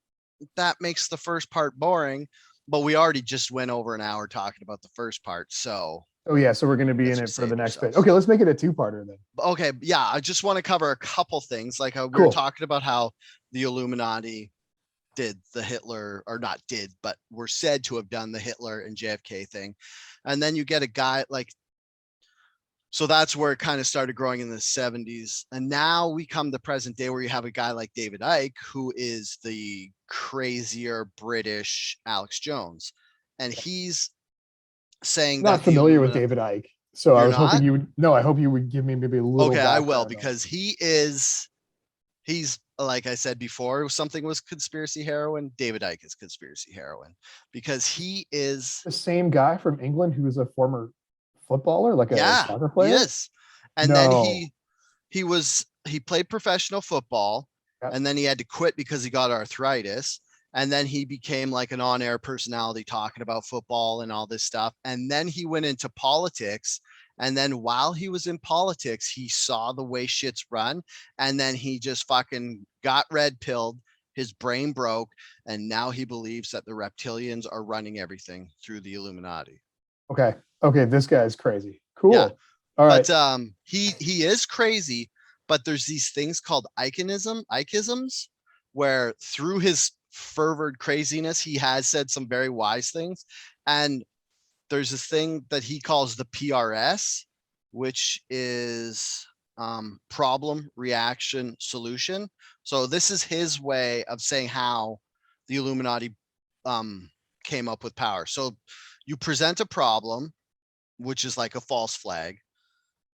that makes the first part boring. But we already just went over an hour talking about the first part. So Oh yeah. So we're going to be let's in it just for the save next bit. ourselves. Okay. Let's make it a two-parter then. Okay, yeah, I just want to cover a couple things. Like we were Cool. talking about how the Illuminati did the Hitler, or not did, but were said to have done the Hitler and JFK thing. And then you get a guy like, so that's where it kind of started growing in the 70s. And now we come to present day where you have a guy like David Icke, who is the crazier British Alex Jones. And he's saying Not that the familiar with Illuminati, David Icke, so I you're was hoping not? you would. No, I hope you would give me maybe a little Okay, I will, background on him. because he's like I said before, something was conspiracy heroin. David Icke is conspiracy heroin because he is, The same guy from England who was a former footballer, like a yeah, soccer he player. is. And then No. he played professional football, Yeah. and then he had to quit because he got arthritis. And then he became like an on-air personality talking about football and all this stuff. And then he went into politics. And then while he was in politics, he saw the way shit's run. And then he just fucking got red pilled. His brain broke. And now he believes that the reptilians are running everything through the Illuminati. Okay. Okay. This guy's crazy. Yeah. Cool. All right. But he is crazy, but there's these things called Ikeisms, where through his fervid craziness, he has said some very wise things. And there's this thing that he calls the PRS, which is problem, reaction, solution. So this is his way of saying how the Illuminati um, came up with power. So you present a problem, which is like a false flag,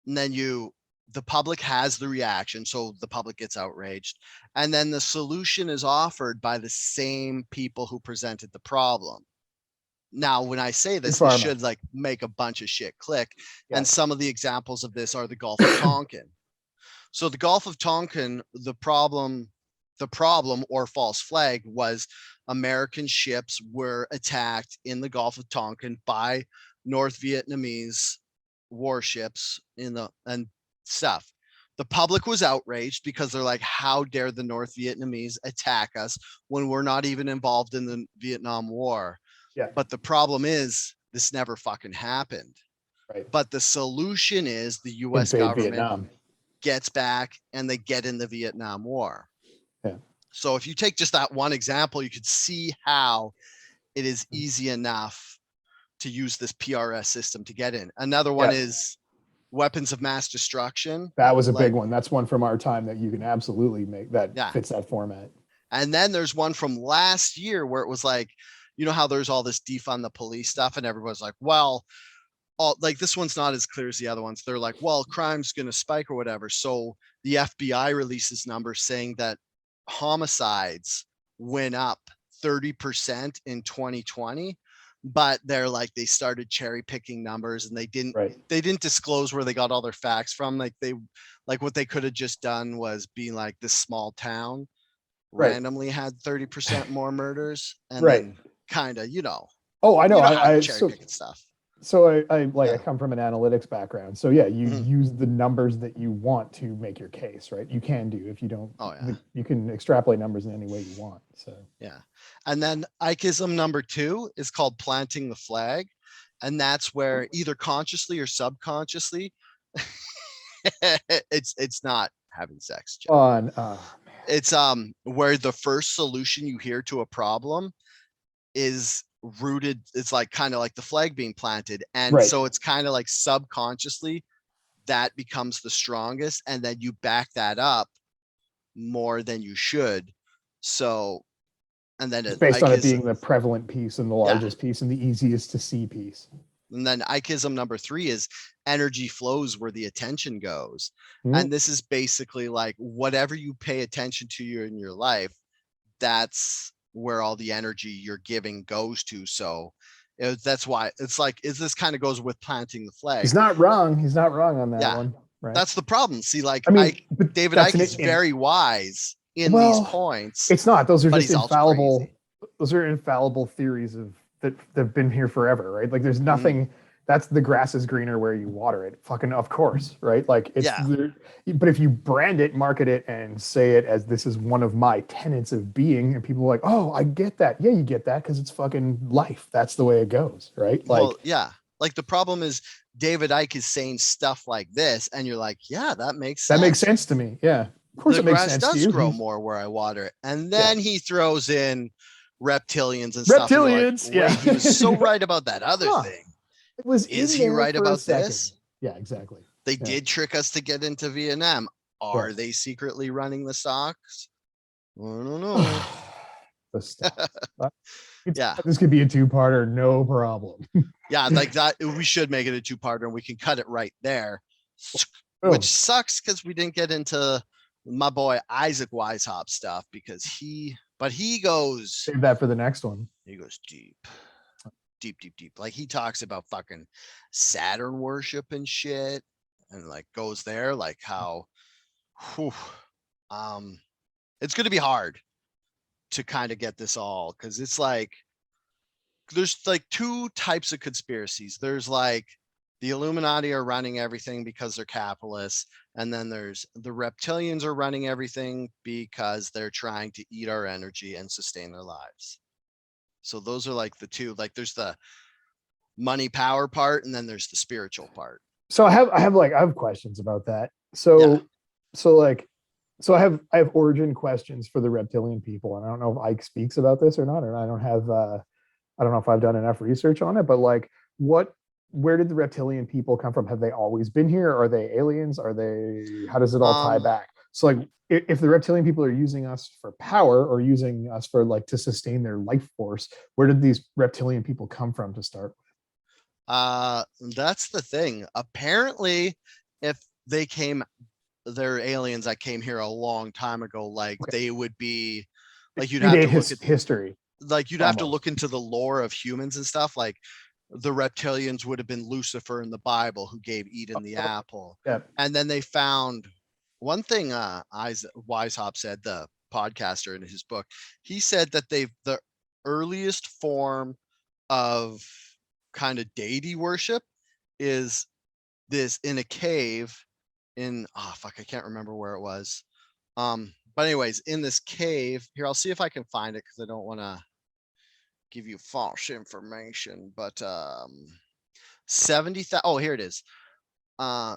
and then the public has the reaction, so the public gets outraged, and then the solution is offered by the same people who presented the problem. Now when I say Big this pharma. should like make a bunch of shit click. And Yes. some of the examples of this are the Gulf of Tonkin. So the Gulf of Tonkin, the problem or false flag was American ships were attacked in the Gulf of Tonkin by North Vietnamese warships in the and stuff. The public was outraged because they're like, how dare the North Vietnamese attack us when we're not even involved in the Vietnam War? Yeah. But the problem is this never fucking happened. Right. But the solution is the US Invade government Vietnam. gets back and they get in the Vietnam War. Yeah. So if you take just that one example, you could see how it is easy enough to use this PRS system to get in. Another one Yeah. is weapons of mass destruction. That was a big Like, one. That's one from our time that you can absolutely make that yeah. fits that format. And then there's one from last year where it was like, you know how there's all this defund the police stuff, and everyone's like, well, like this one's not as clear as the other ones. They're like, well, crime's going to spike or whatever. So the FBI releases numbers saying that homicides went up 30% in 2020. but they're like, they started cherry picking numbers, and Right. they didn't disclose where they got all their facts from. Like what they could have just done was being like, this small town Right. randomly had 30% more murders, and Right. then kind of, Oh, I know. how I cherry so picking stuff. I Yeah. come from an analytics background. So yeah, you Mhm. use the numbers that you want to make your case, right? You can do if you don't. Oh yeah. You can extrapolate numbers in any way you want. So Yeah. And then Ikeism number 2 is called planting the flag. And that's where either consciously or subconsciously, it's not having sex, Jeff. on It's where the first solution you hear to a problem is rooted. It's like kind of like the flag being planted. And right. so it's kind of like subconsciously that becomes the strongest, and then you back that up more than you should. So, and then It's based on it Ikeism, being the prevalent piece and the yeah. largest piece and the easiest to see piece. And then Ikeism number 3 is energy flows where the attention goes. Hmm. And this is basically like, whatever you pay attention to in your life, that's where all the energy you're giving goes to. So that's why it's like, this kind of goes with planting the flag. He's not wrong. He's not wrong on that Yeah. one. Right. That's the problem. See, like, I mean, David Icke is very wise in these points. It's not. Those are but just he's also infallible. crazy. Those are infallible theories that have been here forever, right? Like there's nothing. That's the grass is greener where you water it. Fucking of course, right? Like it's. Yeah. But if you brand it, market it, and say it as this is one of my tenets of being, and people are like, oh, I get that. Yeah, you get that because it's fucking life. That's the way it goes, right? Like, Well, yeah. Like the problem is David Icke is saying stuff like this, and you're like, yeah, that makes sense. that makes sense to me. Yeah, of course The it makes grass sense to does you. grow more where I water it. And then he throws in reptilians and stuff. Reptilians, And you're like, wait, he was so right about that other thing. It was Is in he there right for a about second. this? Yeah, exactly. They did trick us to get into Vietnam. Are they secretly running the stocks? I don't know. The stocks. Yeah. This could be a two-parter, no problem. Yeah, like that. We should make it a two-parter, and we can cut it right there. Which sucks because we didn't get into my boy Isaac Weishaupt stuff, because he goes, save that for the next one. He goes deep. Like he talks about fucking Saturn worship and shit, and like goes there, like how, it's going to be hard to kind of get this all, because it's like there's like two types of conspiracies. There's like the Illuminati are running everything because they're capitalists, and then there's the reptilians are running everything because they're trying to eat our energy and sustain their lives. So those are like the two. Like there's the money power part, and then there's the spiritual part. So I have questions about that. So I have origin questions for the reptilian people, and I don't know if Ike speaks about this or not, and I don't know if I've done enough research on it, but like where did the reptilian people come from? Have they always been here? Are they aliens? How does it all tie back? So like if the reptilian people are using us for power or using us for like to sustain their life force, where did these reptilian people come from to start with? That's the thing. Apparently, if they're aliens that came here a long time ago, like they would be like, you'd have to look at history. Like you'd have to look into the lore of humans and stuff. Like the reptilians would have been Lucifer in the Bible, who gave Eden the apple. Yeah. And then they found one thing. Weishaupt said, the podcaster, in his book, he said that the earliest form of kind of deity worship is this in a cave in, I can't remember where it was. But anyways, in this cave here, I'll see if I can find it, because I don't want to give you false information. But 70,000. Oh, here it is.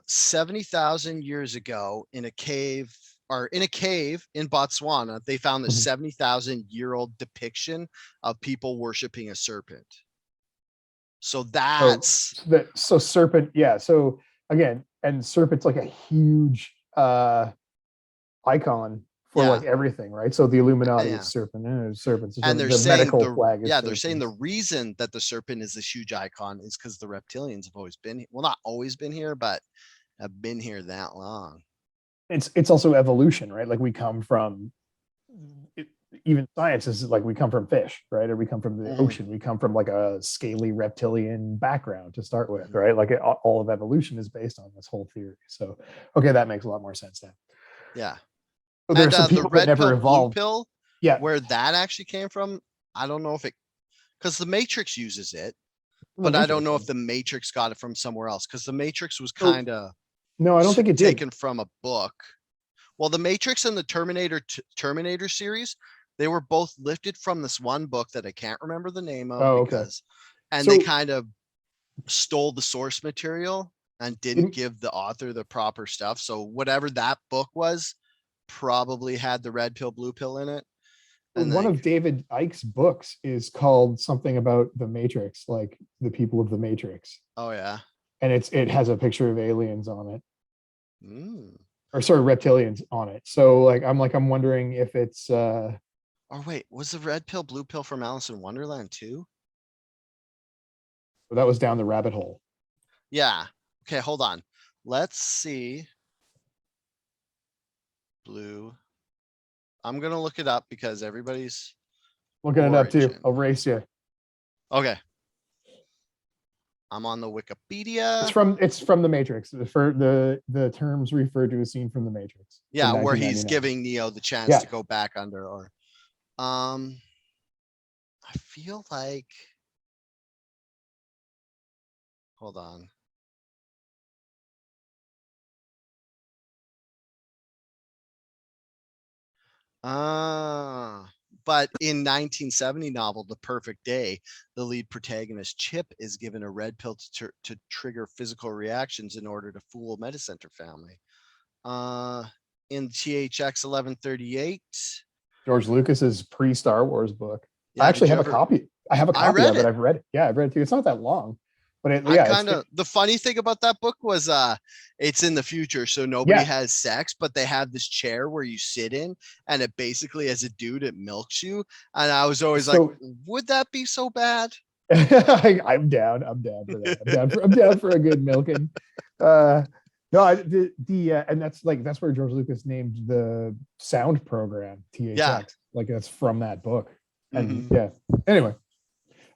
70,000 years ago, in a cave in Botswana, they found this 70,000-year-old depiction of people worshiping a serpent. So that's so serpent. Yeah. So again, and serpent's like a huge icon for like everything, right? So the Illuminati is serpent, and serpents, and they're saying they're saying the reason that the serpent is this huge icon is because the reptilians have always been, well, not always been here, but have been here that long. It's also evolution, right? Like we come from even science is like we come from fish, right? Or we come from the Mhm. ocean. We come from like a scaly reptilian background to start with, right? Like Mhm. all of evolution is based on this whole theory. So, okay, that makes a lot more sense now. Yeah. So there are And some the people that red never pill, blue evolved. pill, Yeah, where that actually came from, I don't know if it, because the Matrix uses it, from the but I don't Matrix. know Yeah. if the Matrix got it from somewhere else, because the Matrix was So kind of no, I don't think it did. taken from a book. Well, the Matrix and the Terminator series, they were both lifted from this one book that I can't remember the name of Oh, okay. because, and they So kind of stole the source material and didn't in, give the author the proper stuff. So whatever that book was, probably had the red pill, blue pill in it. And one like, of David Icke's books is called something about the Matrix, like the people of the Matrix, oh yeah. and it has a picture of aliens on it, Mm. or sorry, reptilians on it. So I'm wondering if it's Or wait, was the red pill, blue pill from Alice in Wonderland too? that was down the rabbit hole. Yeah. Okay, hold on. Let's see. Blue. I'm gonna look it up because everybody's Looking it up too. origin. I'll race you. Okay. I'm on the Wikipedia. It's from the Matrix. For the terms refer to a scene from the Matrix from Yeah, where he's 1999. giving Neo the chance Yeah. to go back under or um I feel like hold on. But in 1970 novel The Perfect Day, the lead protagonist Chip is given a red pill to trigger physical reactions in order to fool Medicenter family. Uh, in THX 1138, George Lucas's pre-Star Wars book. I yeah. actually Did you have a ever? copy. I have a I copy read of it. it. I've read it. Yeah, I've read it too. It's not that long, but I it's kind of the funny thing about that book was it's in the future, so nobody yeah. has sex, but they have this chair where you sit in, and it basically as a dude it milks you. And I was always like, So would that be so bad? I'm down. I'm down for that. I'm down for a good milking. Uh, no, and that's where George Lucas named the sound program Yeah. THX. Like that's from that book. And Hmm. yeah. Anyway,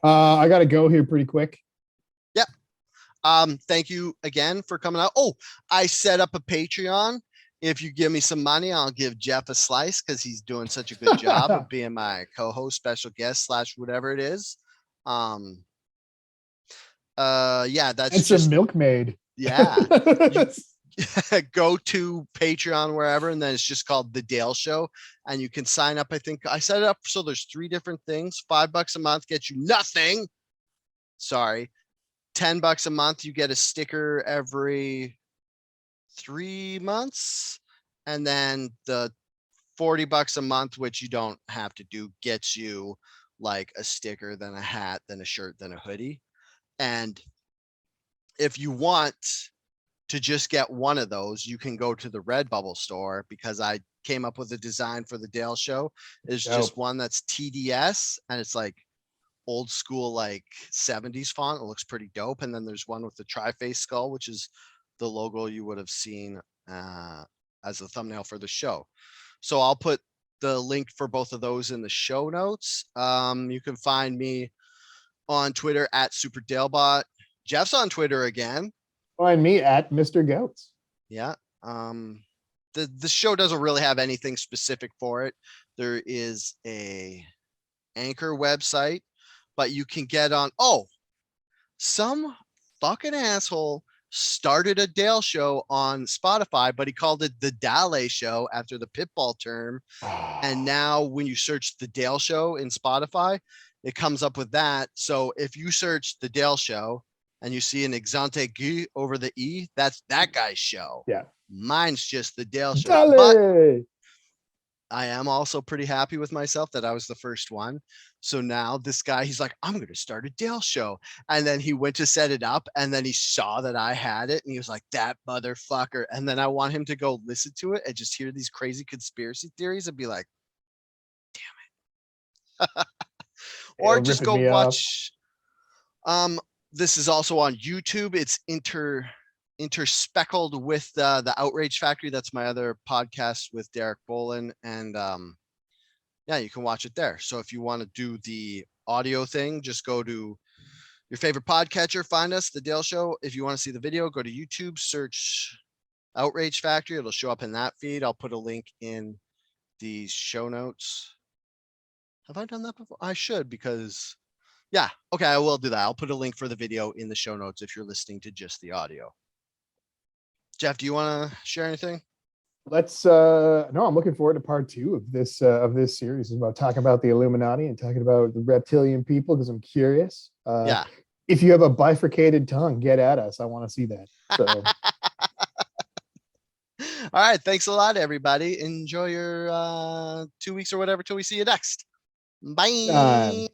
I got to go here pretty quick. Yep. Thank you again for coming out. Oh, I set up a Patreon. If you give me some money, I'll give Jeff a slice because he's doing such a good job of being my co-host, special guest / whatever it is. Um, yeah, that's And some just milkmaid. yeah. You go to Patreon wherever, and then it's just called The Dale Show, and you can sign up. I think I set it up so there's 3 different things. $5 a month gets you nothing. Sorry. $10 a month, you get a sticker every 3 months, and then the $40 a month, which you don't have to do, gets you like a sticker, then a hat, then a shirt, then a hoodie. And if you want to just get one of those, you can go to the Redbubble store because I came up with a design for the Dale Show. It's just Dope. one that's TDS and it's like old school, like 70s font. It looks pretty dope. And then there's one with the tri-face skull, which is the logo you would have seen as the thumbnail for the show. So I'll put the link for both of those in the show notes. You can find me on Twitter at SuperDalebot. Jeff's on Twitter again. Find me at Mr. Goats. Yeah. The show doesn't really have anything specific for it. There is a Anchor website, but you can get on. Oh, some fucking asshole started a Dale show on Spotify, but he called it the Dale Show after the Pitbull term. And now when you search the Dale Show in Spotify, it comes up with that. So if you search the Dale Show and you see an exante G over the E, that's that guy's show. Yeah. Mine's just the Dale Show. But Dale! I am also pretty happy with myself that I was the first one. So now this guy, he's like, I'm going to start a Dale show. And then he went to set it up and then he saw that I had it and he was like, that motherfucker. And then I want him to go listen to it and just hear these crazy conspiracy theories and be like, or just Ripping go me off. watch. Um, this is also on YouTube. It's interspeckled with the Outrage Factory. That's my other podcast with Derek Bolin and Yeah, you can watch it there. So if you want to do the audio thing, just go to your favorite podcatcher, find us, The Dale Show. If you want to see the video, go to YouTube, search Outrage Factory. It'll show up in that feed. I'll put a link in the show notes. Have I done that before? I should, because yeah, okay, I will do that. I'll put a link for the video in the show notes if you're listening to just the audio. Jeff, do you want to share anything? Let's no, I'm looking forward to part 2 of this series. It's about talking about the Illuminati and talking about the reptilian people because I'm curious. Yeah. If you have a bifurcated tongue, get at us. I want to see that. So all right, thanks a lot, everybody. Enjoy your 2 weeks or whatever till we see you next. Bye.